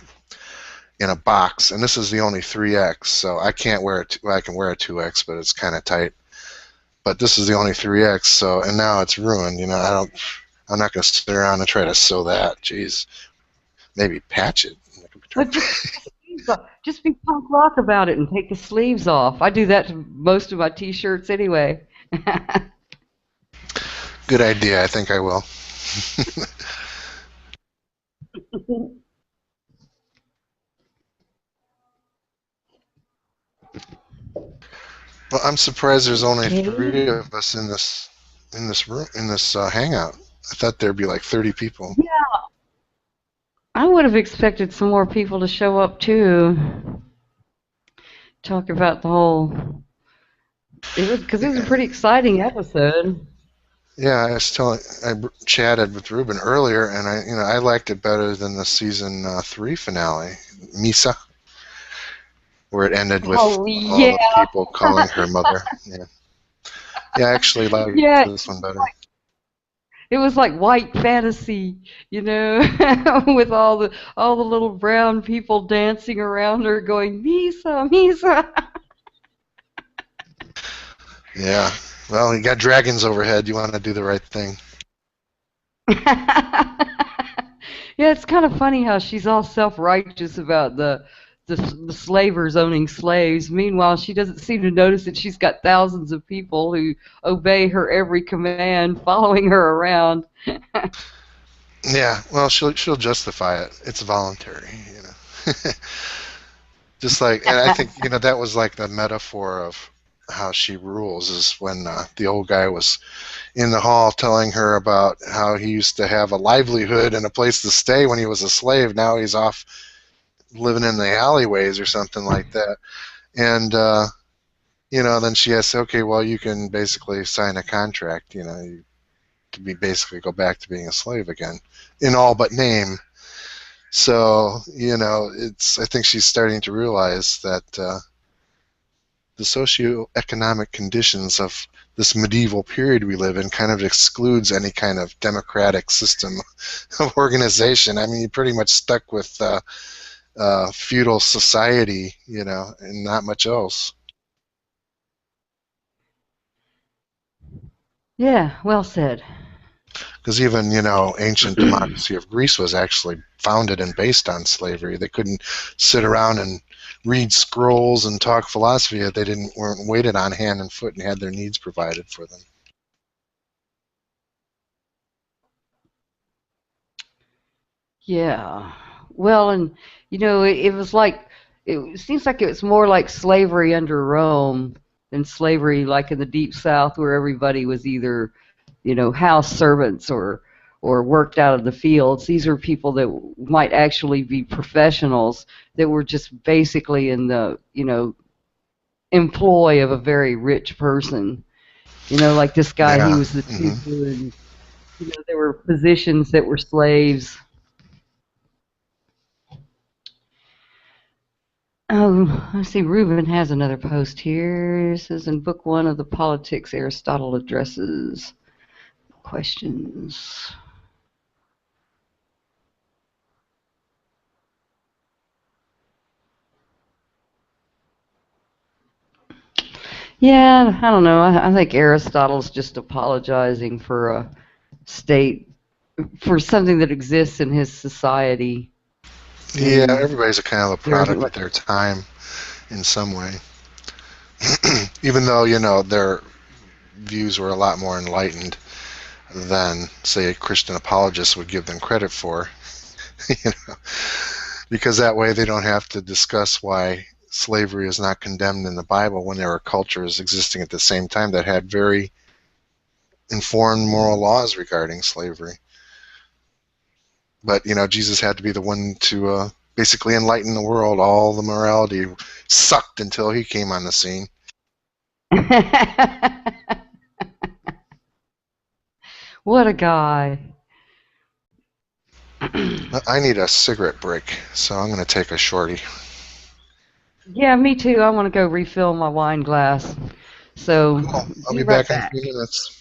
in a box, and this is the only 3X. So I can't wear it. Well, I can wear a 2X, but it's kind of tight. But this is the only 3X. So and now it's ruined. You know, I'm not gonna sit around and try to sew that. Jeez, maybe patch it. But just take the sleeves off. Just be punk rock about it and take the sleeves off. I do that to most of my T-shirts anyway. Good idea. I think I will. Well, I'm surprised there's only Okay. 3 of us in this room in this hangout. I thought there'd be like 30 people. Yeah, I would have expected some more people to show up too. Talk about the whole. It was because it was a Yeah, pretty exciting episode. yeah. Chatted with Ruben earlier, and I liked it better than the season 3 finale, Misa, where it ended with Oh all yeah, the people calling her mother. Yeah, yeah. I actually liked yeah. this one better. It was like white fantasy, you know, with all the little brown people dancing around her, going Misa, Misa. Yeah. Well, you got dragons overhead. You want to do the right thing. Yeah, it's kind of funny how she's all self-righteous about the slavers owning slaves. Meanwhile, she doesn't seem to notice that she's got thousands of people who obey her every command, following her around. Yeah. Well, she'll justify it. It's voluntary. You know. Just like, and I think that was like the metaphor of how she rules is when the old guy was in the hall telling her about how he used to have a livelihood and a place to stay when he was a slave. Now he's off living in the alleyways or something like that. And then she asks, okay, well, you can basically sign a contract, to be basically go back to being a slave again, in all but name. So, it's. I think she's starting to realize that the socioeconomic conditions of this medieval period we live in kind of excludes any kind of democratic system of organization. I mean, you're pretty much stuck with feudal society, and not much else. Yeah, well said. Because even, ancient democracy of Greece was actually founded and based on slavery. They couldn't sit around and read scrolls and talk philosophy if they weren't waited on hand and foot and had their needs provided for them. Yeah. Well, and it was like it seems like it was more like slavery under Rome than slavery like in the deep South where everybody was either, house servants or worked out of the fields. These are people that might actually be professionals that were just basically in the, employ of a very rich person. Like this guy, he Yeah. was the tutor, Hmm. and there were positions that were slaves. Oh, I see. Ruben has another post here. It says in book one of the Politics, Aristotle addresses questions. Yeah, I don't know. I think Aristotle's just apologizing for a state, for something that exists in his society, Yeah, and everybody's a kind of a there's product of like, their time in some way. Even though, their views were a lot more enlightened than, say, a Christian apologist would give them credit for, you know, because that way they don't have to discuss why slavery is not condemned in the Bible when there are cultures existing at the same time that had very informed moral laws regarding slavery. But Jesus had to be the one to basically enlighten the world. All the morality sucked until he came on the scene. what a guy. I need a cigarette break, so I'm going to take a shorty. Yeah, me too. I want to go refill my wine glass. So, Cool. I'll be be right back in a few back. minutes.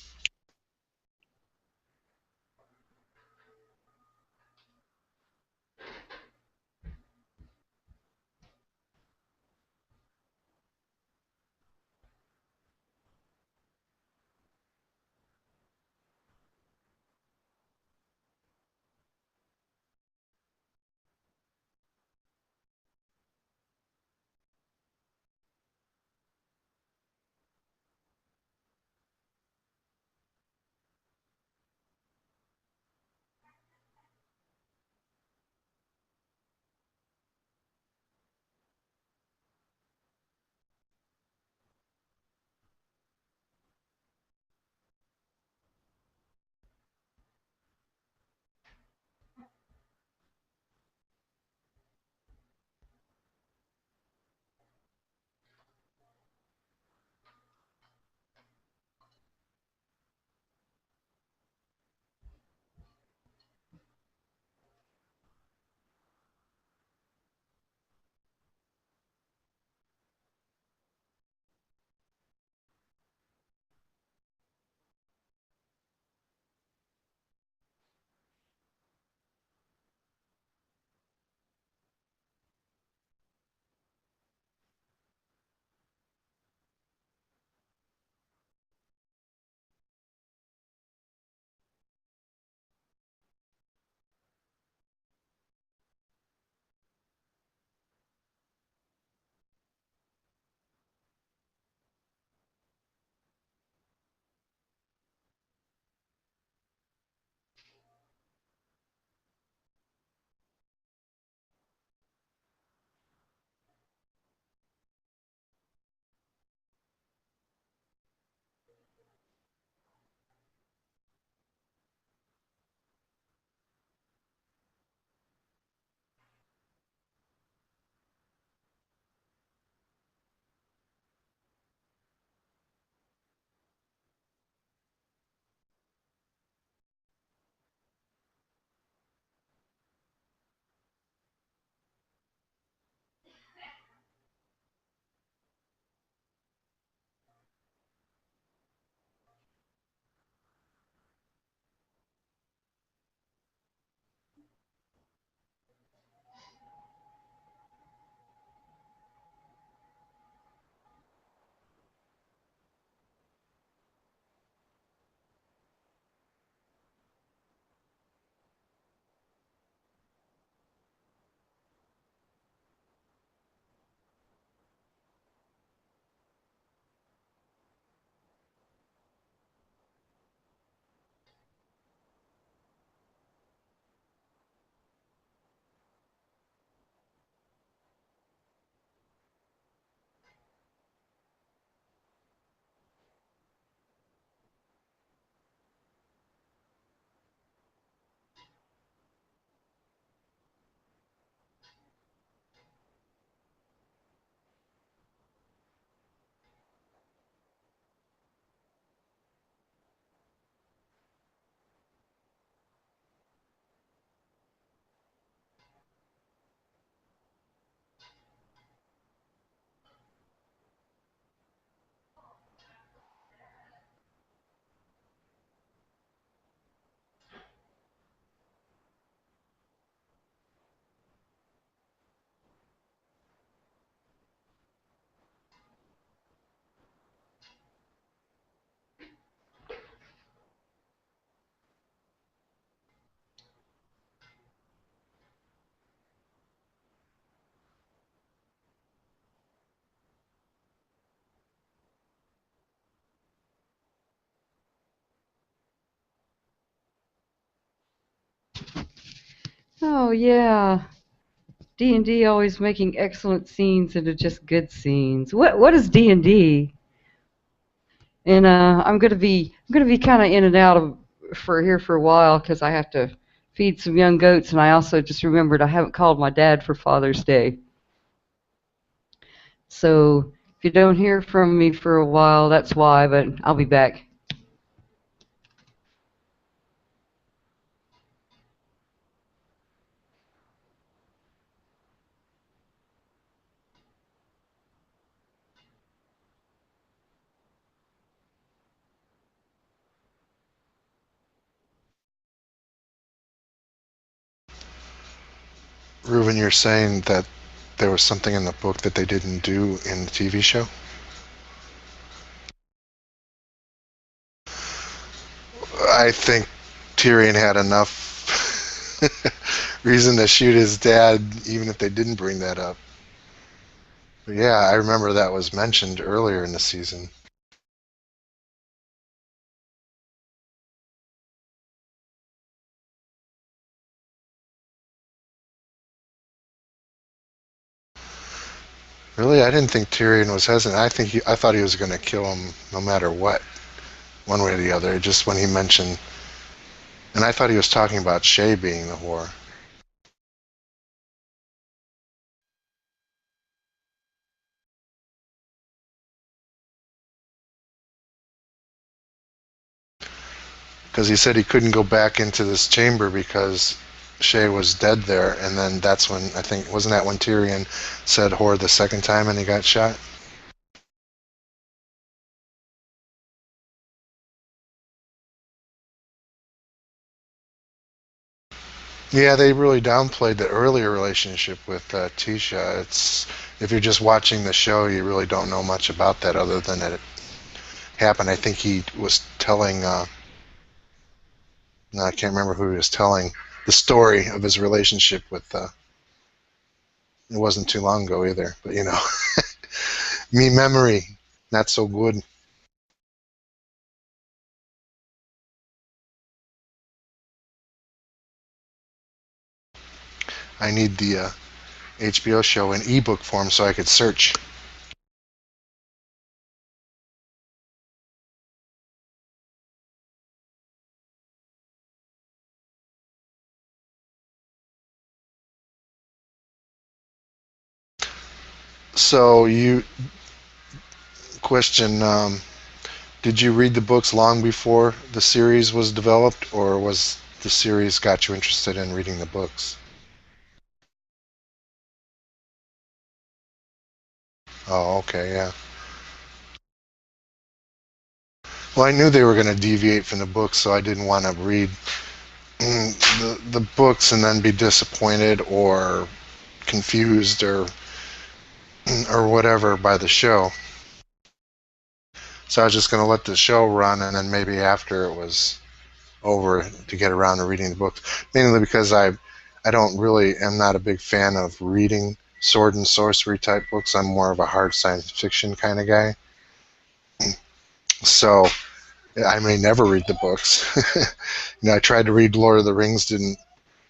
Oh yeah. D&D always making excellent scenes into just good scenes. What is D&D? And I'm gonna be kind of in and out of for here for a while because I have to feed some young goats, and I also just remembered I haven't called my dad for Father's Day. So if you don't hear from me for a while, that's why. But I'll be back. Ruben, you're saying that there was something in the book that they didn't do in the TV show? I think Tyrion had enough reason to shoot his dad, even if they didn't bring that up. But yeah, I remember that was mentioned earlier in the season. Really, I didn't think Tyrion was hesitant. I thought he was going to kill him no matter what, one way or the other. Just when he mentioned, and I thought he was talking about Shay being the whore, because he said he couldn't go back into this chamber because Shay was dead there, and then that's when I think wasn't that when Tyrion said whore the second time and he got shot? Yeah, they really downplayed the earlier relationship with Tisha. It's if you're just watching the show, you really don't know much about that other than that it happened. I think he was telling. No, I can't remember who he was telling the story of his relationship with. It wasn't too long ago either, but me memory not so good. I need the HBO show in ebook form so I could search. So you question. Did you read the books long before the series was developed, or was the series got you interested in reading the books? Oh, okay, yeah. Well, I knew they were going to deviate from the books, so I didn't want to read the books and then be disappointed or confused or whatever by the show. So I was just going to let the show run, and then maybe after it was over to get around to reading the books. Mainly because I don't really am not a big fan of reading sword and sorcery type books. I'm more of a hard science fiction kind of guy. So I may never read the books. I tried to read Lord of the Rings, didn't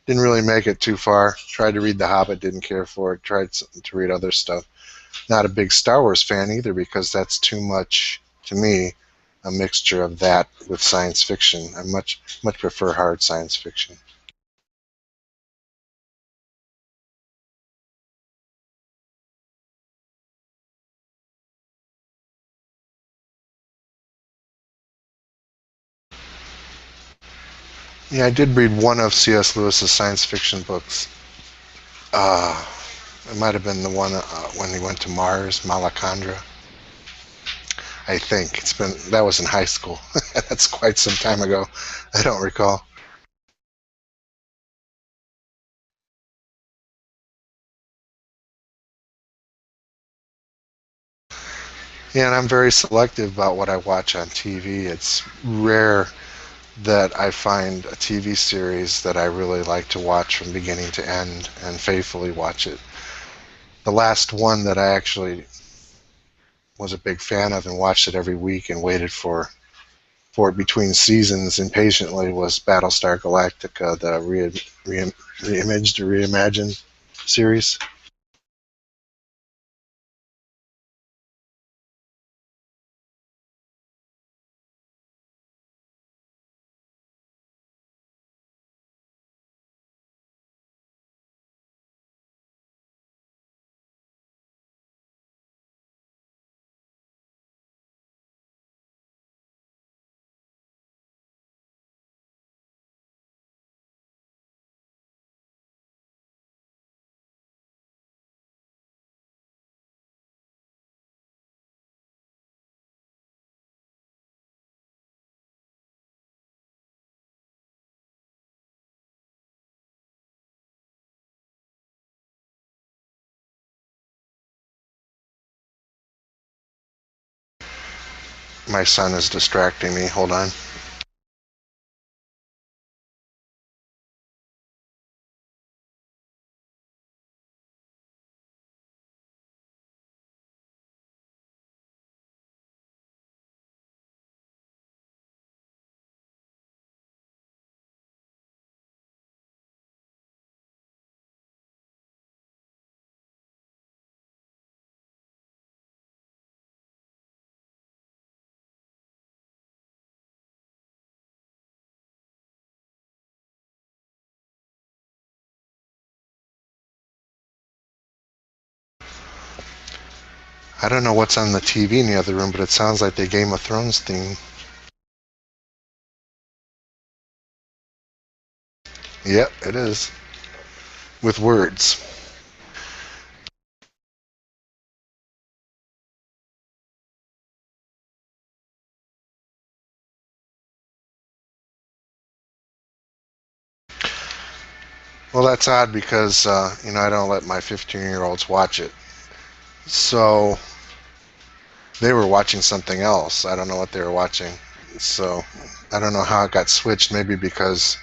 really make it too far. Tried to read The Hobbit, didn't care for it. Tried to read other stuff. Not a big Star Wars fan either because that's too much to me. A mixture of that with science fiction. I much prefer hard science fiction. Yeah, I did read one of C.S. Lewis's science fiction books. Uh, it might have been the one when he went to Mars, Malacandra. I think it's been that was in high school. That's quite some time ago. I don't recall. Yeah, and I'm very selective about what I watch on TV. It's rare that I find a TV series that I really like to watch from beginning to end and faithfully watch it. The last one that I actually was a big fan of and watched it every week and waited for it between seasons impatiently was Battlestar Galactica, the the Image to Reimagine series. My son is distracting me. Hold on. I don't know what's on the TV in the other room, but it sounds like the Game of Thrones theme. Yep, it is. With words. Well, that's odd because, I don't let my 15-year-olds watch it. So they were watching something else. I don't know what they were watching. So I don't know how it got switched. Maybe because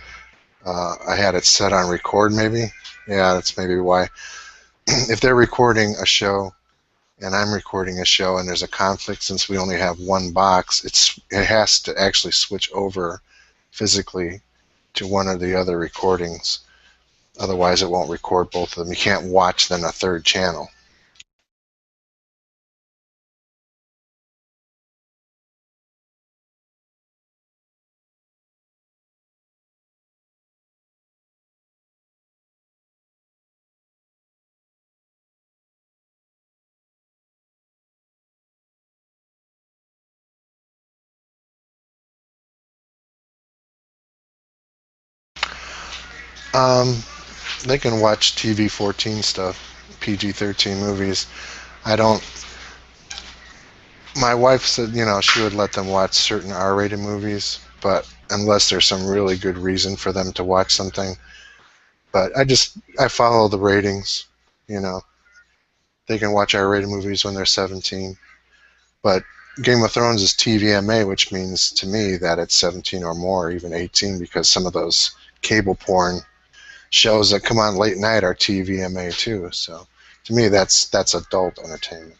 I had it set on record, maybe. Yeah, that's maybe why. If they're recording a show and I'm recording a show and there's a conflict, since we only have one box, it has to actually switch over physically to one or the other recordings. Otherwise, it won't record both of them. You can't watch then a third channel. Um, they can watch TV-14 stuff, PG-13 movies. I don't. My wife said, she would let them watch certain R-rated movies, but unless there's some really good reason for them to watch something. But I follow the ratings. You know, they can watch R-rated movies when they're 17. But Game of Thrones is TVMA, which means to me that it's 17 or more, even 18, because some of those cable porn shows that come on late night are TVMA too. So to me, that's adult entertainment.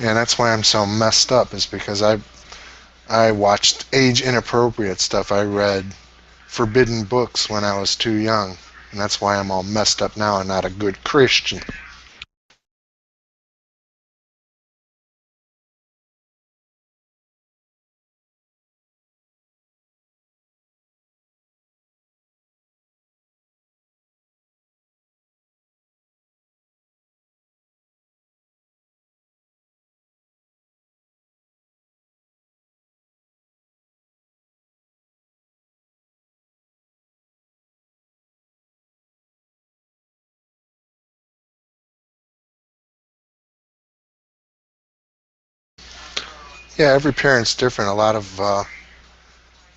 And that's why I'm so messed up, is because I watched age inappropriate stuff. I read forbidden books when I was too young, and that's why I'm all messed up now and not a good Christian. Yeah, every parent's different. A lot of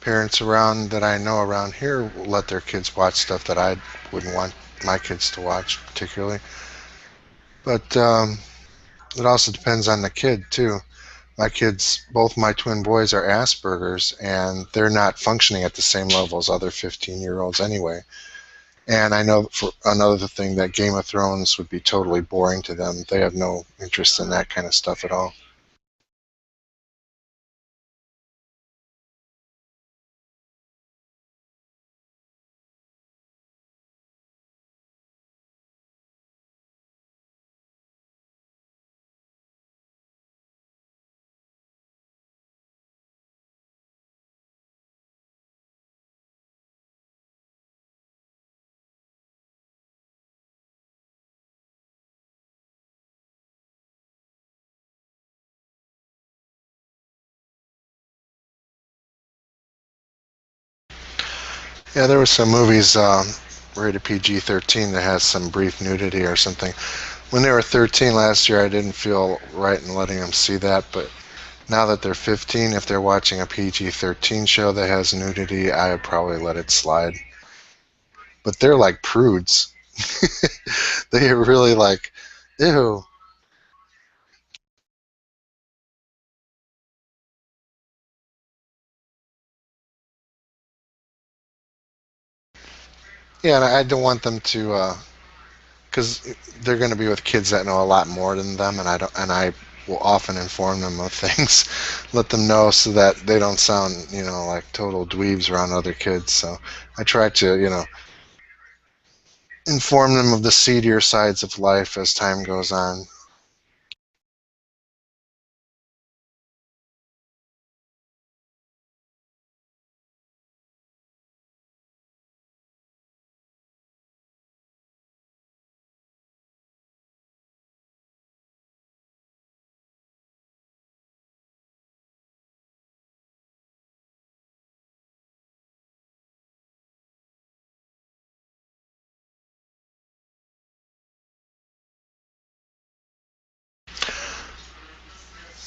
parents around that I know around here will let their kids watch stuff that I wouldn't want my kids to watch particularly. But it also depends on the kid too. My kids, both my twin boys are Asperger's, and they're not functioning at the same level as other 15-year-olds anyway. And I know for another thing that Game of Thrones would be totally boring to them. They have no interest in that kind of stuff at all. Yeah, there were some movies rated PG-13 that has some brief nudity or something. When they were 13 last year, I didn't feel right in letting them see that, but now that they're 15, if they're watching a PG-13 show that has nudity, I would probably let it slide. But they're like prudes. They are really like, ew. Yeah, and I don't want them to, because they're going to be with kids that know a lot more than them, and I will often inform them of things, let them know so that they don't sound, like total dweebs around other kids. So I try to, inform them of the seedier sides of life as time goes on.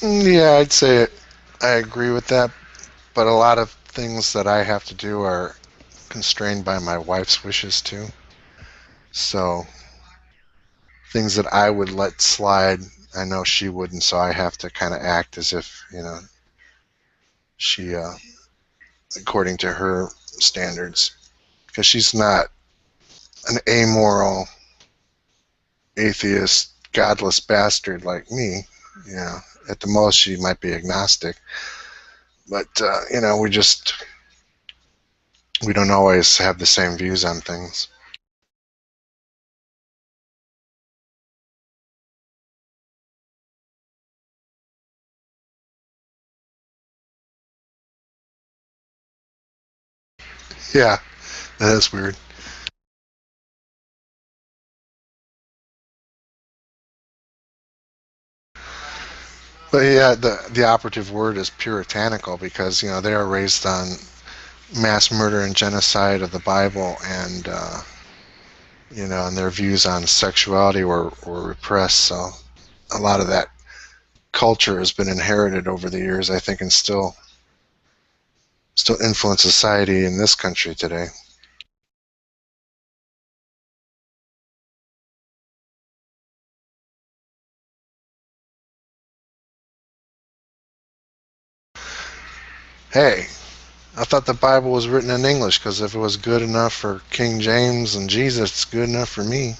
Yeah, I'd say I agree with that, but a lot of things that I have to do are constrained by my wife's wishes too. So things that I would let slide, I know she wouldn't, so I have to kind of act as if, she, according to her standards, because she's not an amoral, atheist, godless bastard like me. You know, at the most, she might be agnostic, but we don't always have the same views on things. Yeah, that is weird. But yeah, the operative word is puritanical because they are raised on mass murder and genocide of the Bible, and and their views on sexuality were repressed. So a lot of that culture has been inherited over the years, I think, and still influence society in this country today. Hey, I thought the Bible was written in English because if it was good enough for King James and Jesus, it's good enough for me.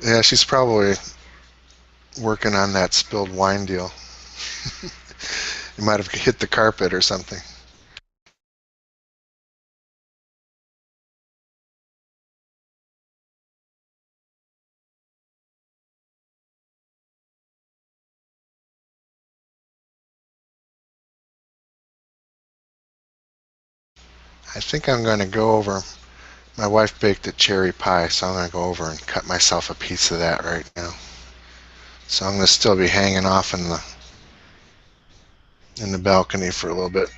Yeah, she's probably working on that spilled wine deal. You might have hit the carpet or something. I think I'm going to go over. My wife baked a cherry pie, so I'm going to go over and cut myself a piece of that right now. So I'm going to still be hanging off in the in the balcony for a little bit.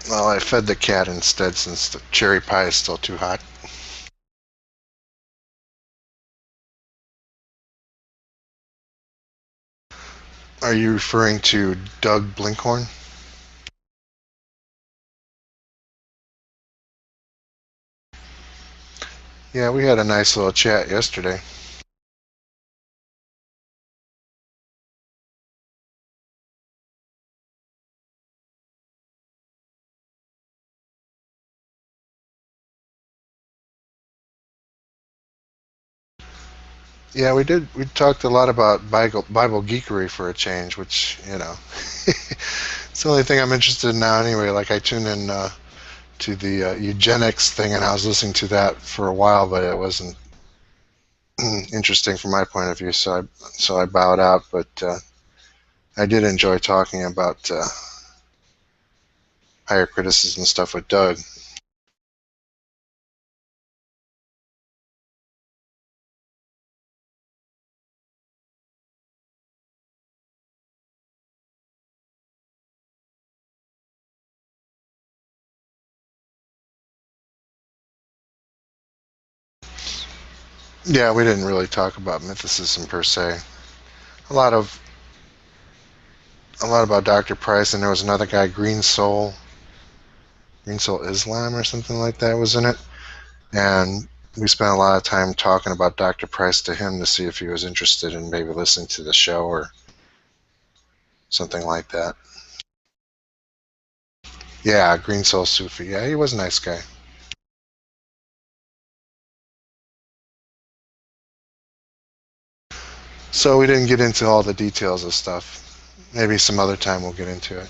Well, I fed the cat instead since the cherry pie is still too hot. Are you referring to Doug Blinkhorn? Yeah, we had a nice little chat yesterday. Yeah, we did. We talked a lot about Bible geekery for a change, which, it's the only thing I'm interested in now anyway. Like I tuned in to the eugenics thing, and I was listening to that for a while, but it wasn't interesting from my point of view, so I bowed out. But I did enjoy talking about higher criticism stuff with Doug. Yeah, we didn't really talk about mythicism per se. A lot of a lot about Dr. Price, and there was another guy, Green Soul Islam or something like that was in it. And we spent a lot of time talking about Dr. Price to him to see if he was interested in maybe listening to the show or something like that. Yeah, Green Soul Sufi. Yeah, he was a nice guy. So we didn't get into all the details of stuff. Maybe some other time we'll get into it.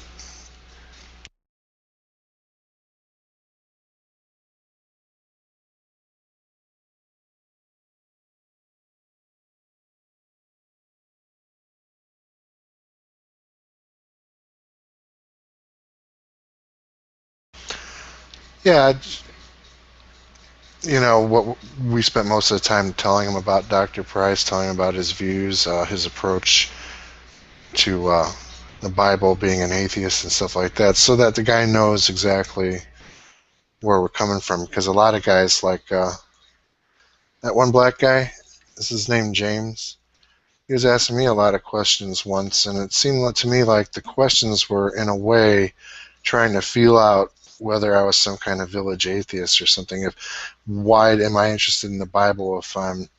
Yeah, what we spent most of the time telling him about Dr. Price, telling him about his views, his approach to the Bible, being an atheist and stuff like that, so that the guy knows exactly where we're coming from. Because a lot of guys, like that one black guy, is his name James? He was asking me a lot of questions once, and it seemed to me like the questions were, in a way, trying to feel out whether I was some kind of village atheist or something. Why am I interested in the Bible if I'm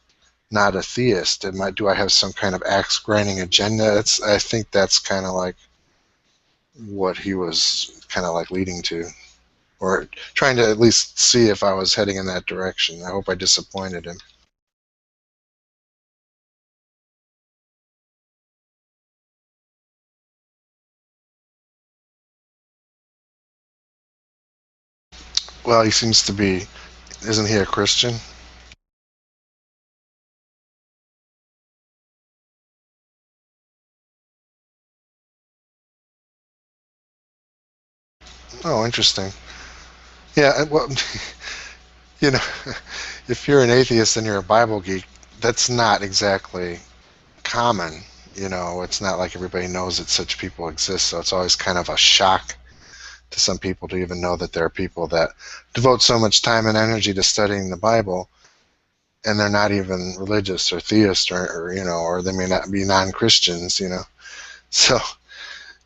not a theist? Do I have some kind of axe grinding agenda? I think that's kind of like what he was kind of like leading to, or trying to at least see if I was heading in that direction. I hope I disappointed him. Well, he seems to be. Isn't he a Christian? Oh, interesting. Yeah, well, you know, if you're an atheist and you're a Bible geek, that's not exactly common. It's not like everybody knows that such people exist, so it's always kind of a shock to some people to even know that there are people that devote so much time and energy to studying the Bible, and they're not even religious or theist, or they may not be non-Christians. So,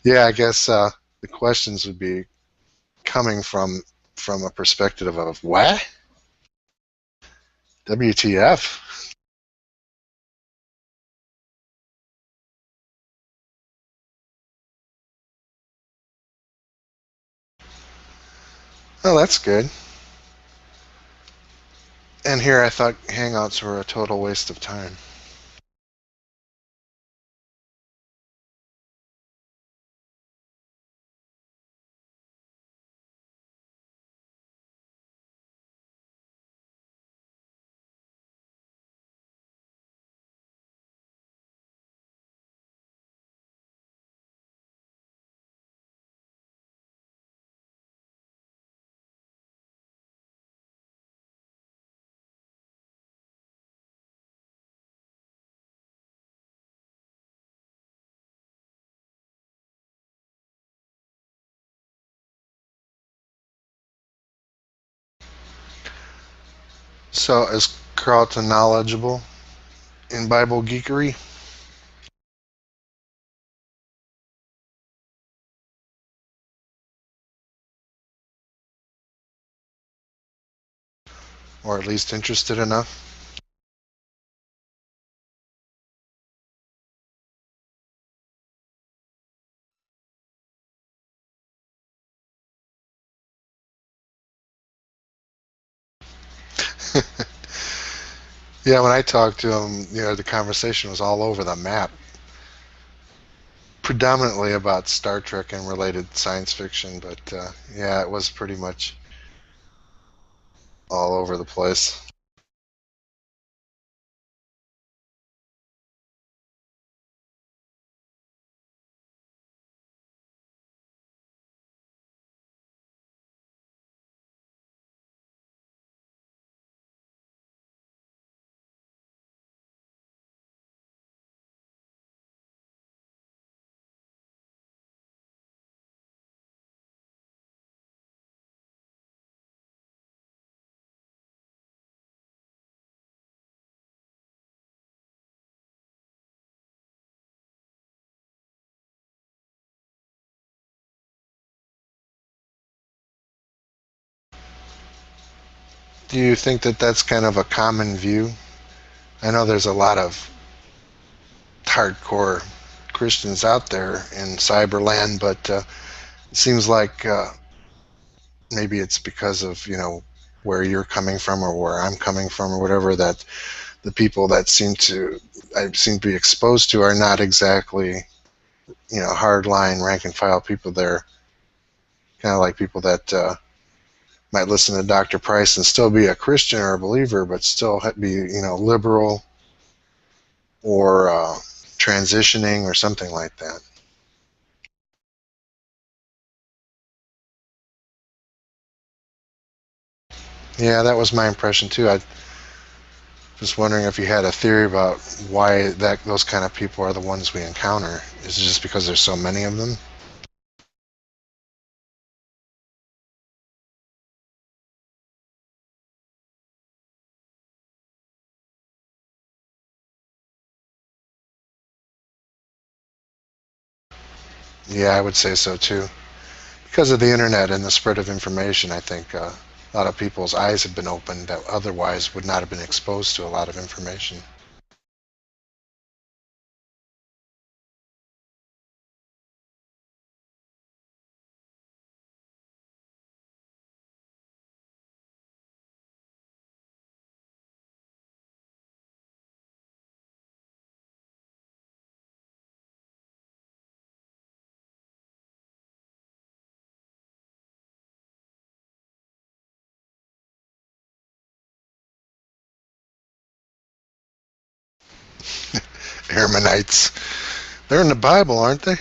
yeah, I guess the questions would be coming from a perspective of what? WTF? Oh, that's good. And here I thought Hangouts were a total waste of time. So, is Carlton knowledgeable in Bible geekery? Or at least interested enough? Yeah, when I talked to him, the conversation was all over the map, predominantly about Star Trek and related science fiction, but yeah, it was pretty much all over the place. Do you think that that's kind of a common view? I know there's a lot of hardcore Christians out there in cyberland, but it seems like maybe it's because of where you're coming from or where I'm coming from or whatever, that the people that I seem to be exposed to are not exactly hardline rank and file people. They're kind of like people that might listen to Dr. Price and still be a Christian or a believer, but still be liberal or transitioning or something like that. Yeah, that was my impression too. I was wondering if you had a theory about why that those kind of people are the ones we encounter. Is it just because there's so many of them? Yeah, I would say so too. Because of the internet and the spread of information, I think a lot of people's eyes have been opened that otherwise would not have been exposed to a lot of information. Ammonites. They're in the Bible, aren't they?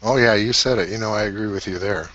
Oh yeah, you said it. I agree with you there.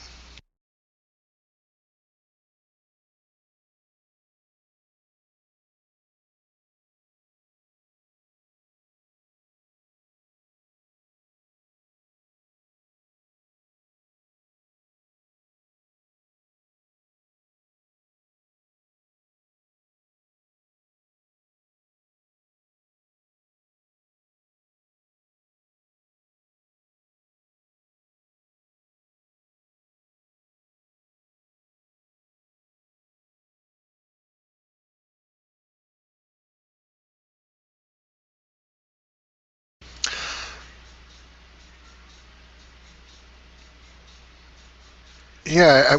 Yeah,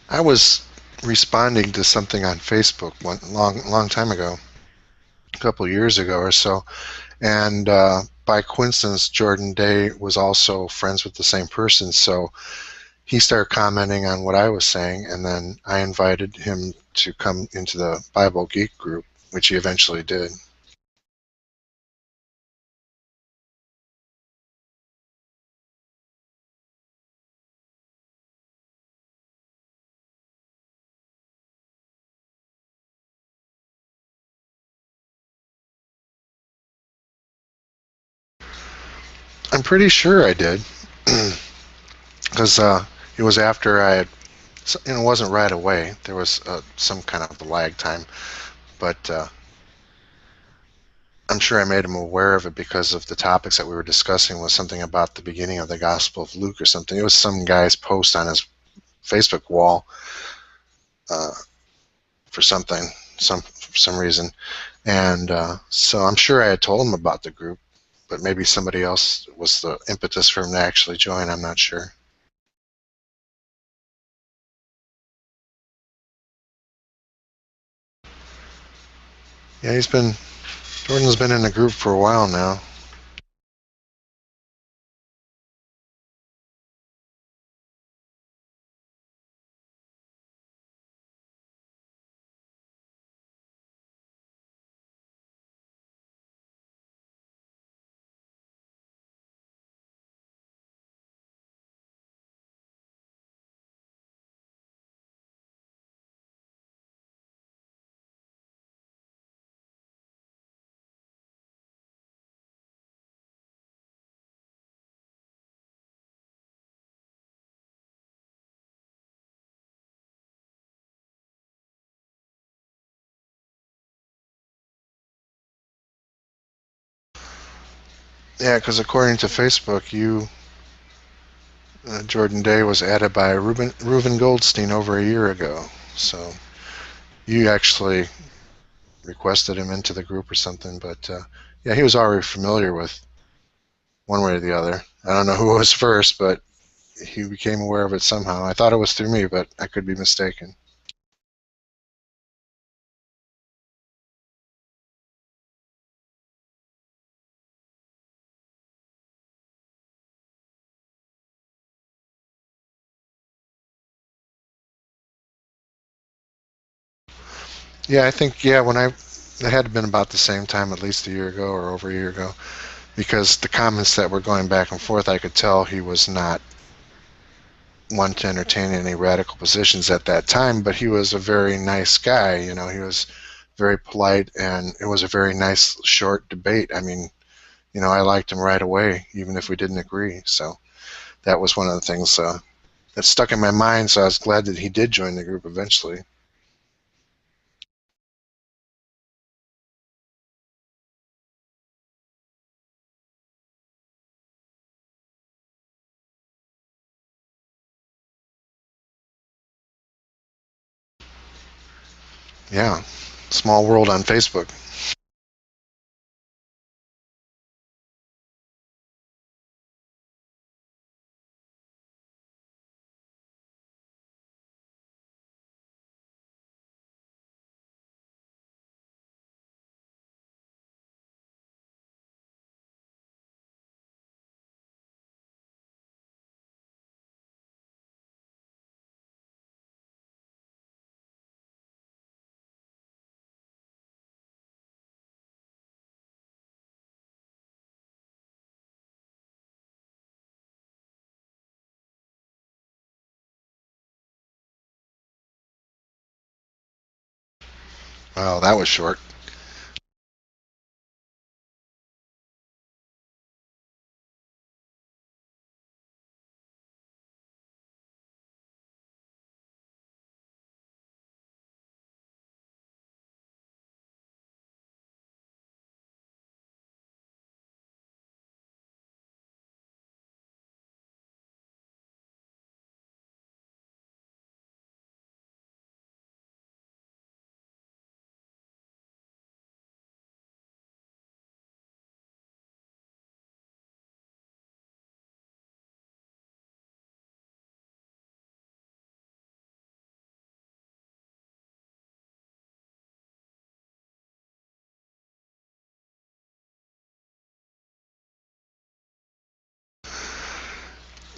I was responding to something on Facebook one long time ago, a couple of years ago or so, and by coincidence, Jordan Day was also friends with the same person, so he started commenting on what I was saying, and then I invited him to come into the Bible Geek group, which he eventually did. I'm pretty sure I did, because it was after I had, it wasn't right away. There was some kind of lag time, but I'm sure I made him aware of it because of the topics that we were discussing was something about the beginning of the Gospel of Luke or something. It was some guy's post on his Facebook wall uh, for something, for some reason, and so I'm sure I had told him about the group, but maybe somebody else was the impetus for him to actually join. I'm not sure. Yeah, Jordan's been in the group for a while now. Yeah, because according to Facebook, Jordan Day was added by Reuben Goldstein over a year ago. So you actually requested him into the group or something, but yeah, he was already familiar with one way or the other. I don't know who was first, but he became aware of it somehow. I thought it was through me, but I could be mistaken. Yeah, I think yeah when I it had been about the same time, at least a year ago or over a year ago. because the comments that were going back and forth, I could tell he was not one to entertain any radical positions at that time, but he was a very nice guy. You know, he was very polite, and it was a very nice short debate. I mean, you know, I liked him right away, even if we didn't agree. So that was one of the things that stuck in my mind. So I was glad that he did join the group eventually. Yeah, small world on Facebook. Well, that was short.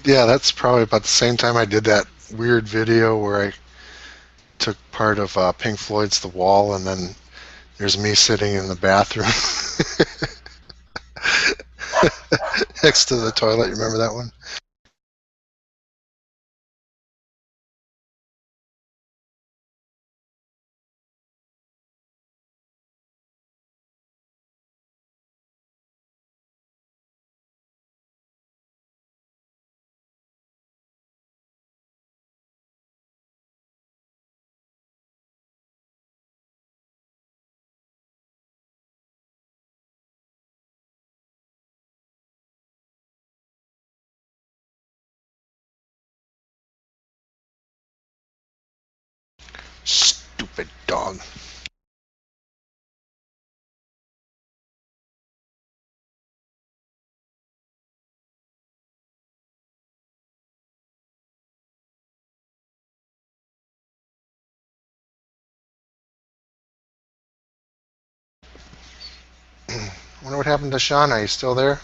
Yeah, that's probably about the same time I did that weird video where I took part of Pink Floyd's The Wall, and then there's me sitting in the bathroom next to the toilet. You remember that one? Stupid dog. Wonder what happened to Shauna. Are you still there?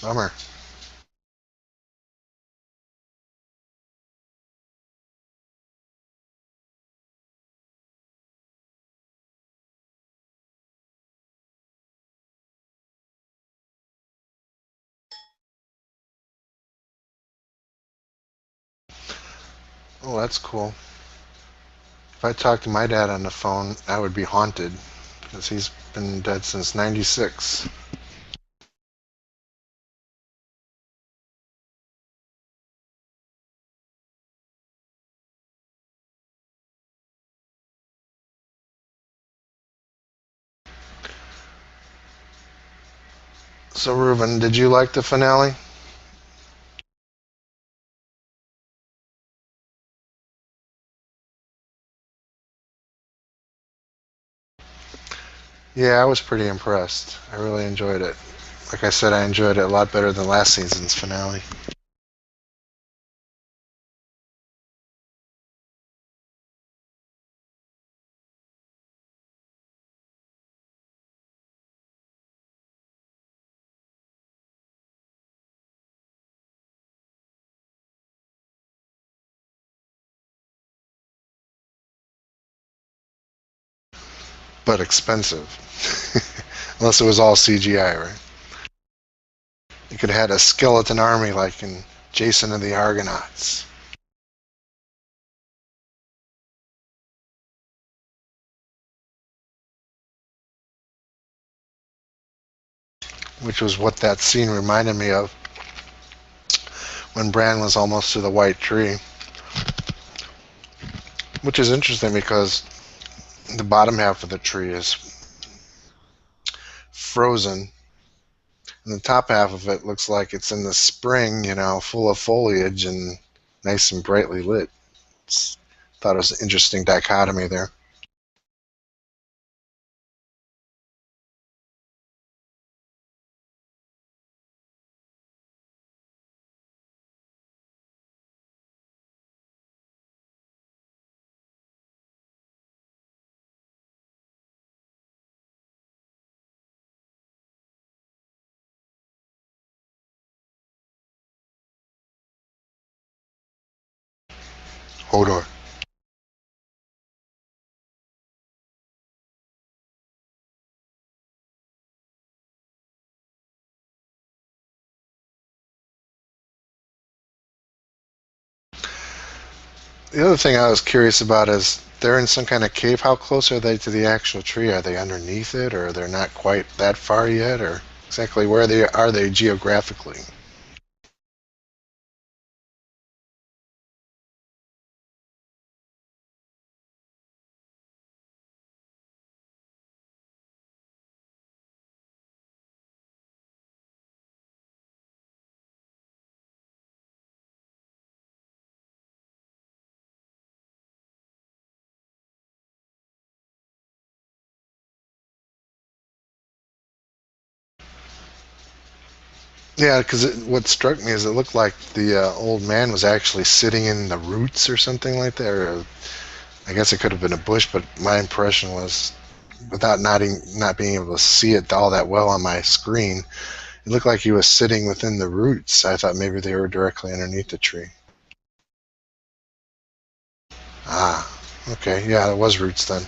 Bummer. Oh, that's cool. If I talked to my dad on the phone, I would be haunted because he's been dead since '96. So, Ruben, did you like the finale? Yeah, I was pretty impressed. I really enjoyed it. Like I said, I enjoyed it a lot better than last season's finale. but expensive. Unless it was all CGI, right? You could have had a skeleton army like in Jason and the Argonauts, which was what that scene reminded me of when Bran was almost to the white tree. Which is interesting because the bottom half of the tree is frozen, and the top half of it looks like it's in the spring, full of foliage and nice and brightly lit. Thought it was an interesting dichotomy there. Hodor. The other thing I was curious about is they're in some kind of cave. How close are they to the actual tree? Are they underneath it, or they're not quite that far yet, or exactly where are they geographically? Yeah, because what struck me is it looked like the old man was actually sitting in the roots or something like that. Or I guess it could have been a bush, but my impression was, without not being able to see it all that well on my screen, it looked like he was sitting within the roots. I thought maybe they were directly underneath the tree. Ah, okay, yeah, it was roots then.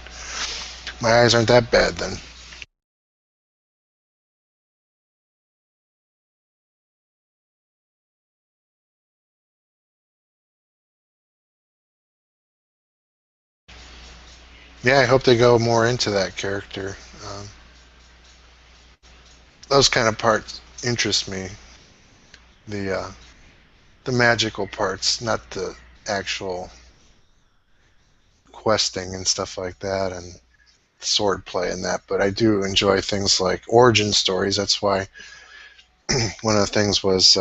My eyes aren't that bad then. Yeah, I hope they go more into that character. Um, those kind of parts interest me. The magical parts, not the actual questing and stuff like that, and sword play and that. But I do enjoy things like origin stories. That's why one of the things was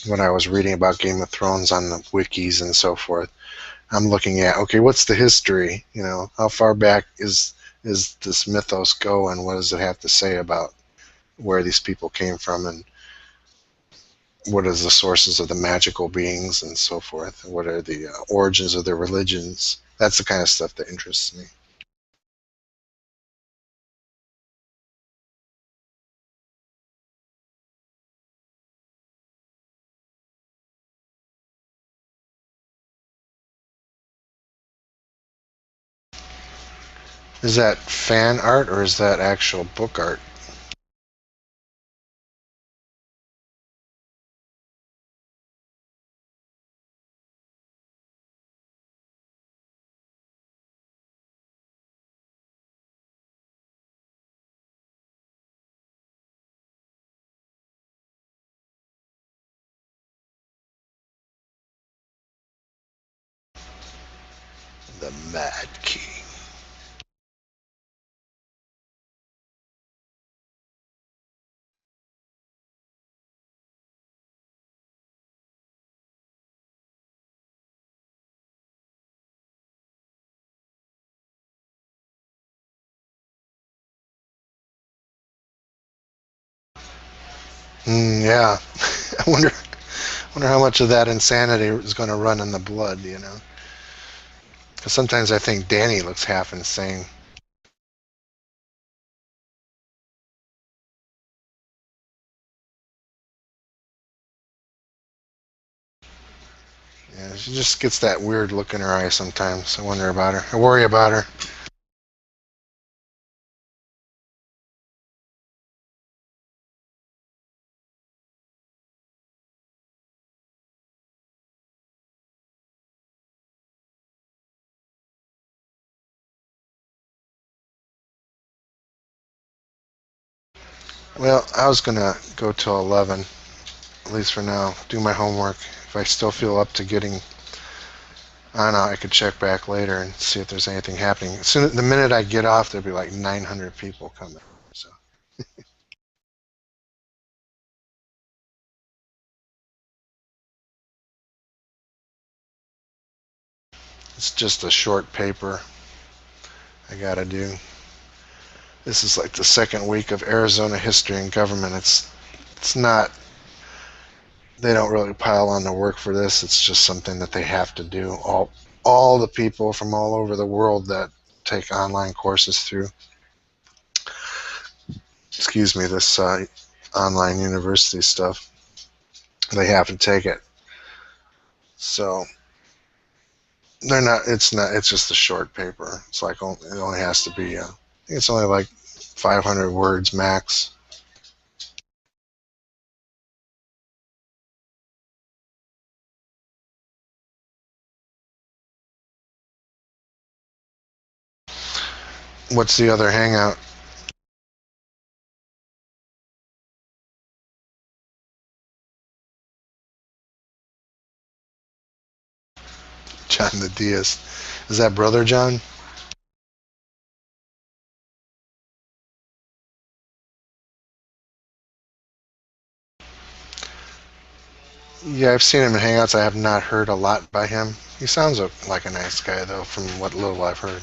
when I was reading about Game of Thrones on the wikis and so forth. I'm looking at, okay, what's the history? How far back is this mythos go, and what does it have to say about where these people came from, and what is the sources of the magical beings and so forth? What are the origins of their religions? That's the kind of stuff that interests me. Is that fan art or is that actual book art? The Mad King. Yeah, I wonder how much of that insanity is going to run in the blood. Because sometimes I think Danny looks half insane. Yeah, she just gets that weird look in her eye sometimes. I wonder about her. I worry about her. Well, I was gonna go till 11, at least for now. Do my homework. If I still feel up to getting on, I could check back later and see if there's anything happening. The minute I get off, there'll be like 900 people coming. So it's just a short paper I gotta do. This is like the second week of Arizona history and government. It's not, they don't really pile on the work for this. It's just something that they have to do. All the people from all over the world that take online courses through, excuse me, this online university stuff, they have to take it. So they're not. It's not. It's just a short paper. It's like it only has to be. I think it's only like 500 words max. What's the other hangout? John the Deist. Is that brother John? Yeah, I've seen him in hangouts. I have not heard a lot by him. He sounds like a nice guy though, from what little I've heard.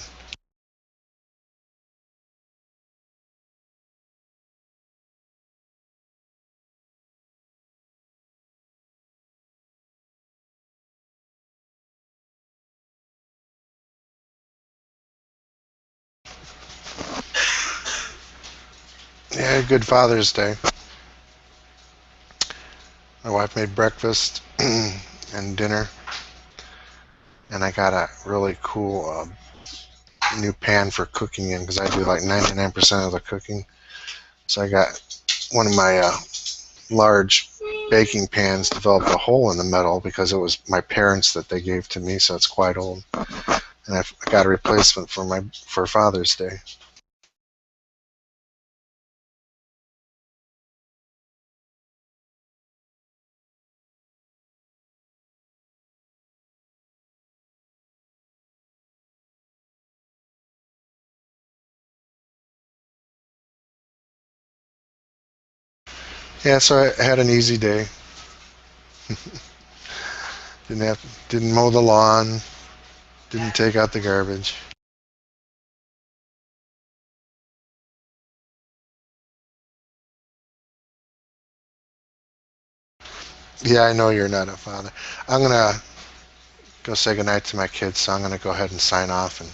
Yeah, good Father's Day. My wife made breakfast and dinner, and I got a really cool new pan for cooking in because I do like 99% of the cooking. So I got one of my large baking pans developed a hole in the metal because it was my parents that they gave to me, so it's quite old. And I got a replacement for Father's Day. Yeah, so I had an easy day. Didn't mow the lawn, didn't take out the garbage. Yeah, I know you're not a father. I'm gonna go say goodnight to my kids, so I'm gonna go ahead and sign off. And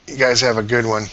you guys have a good one.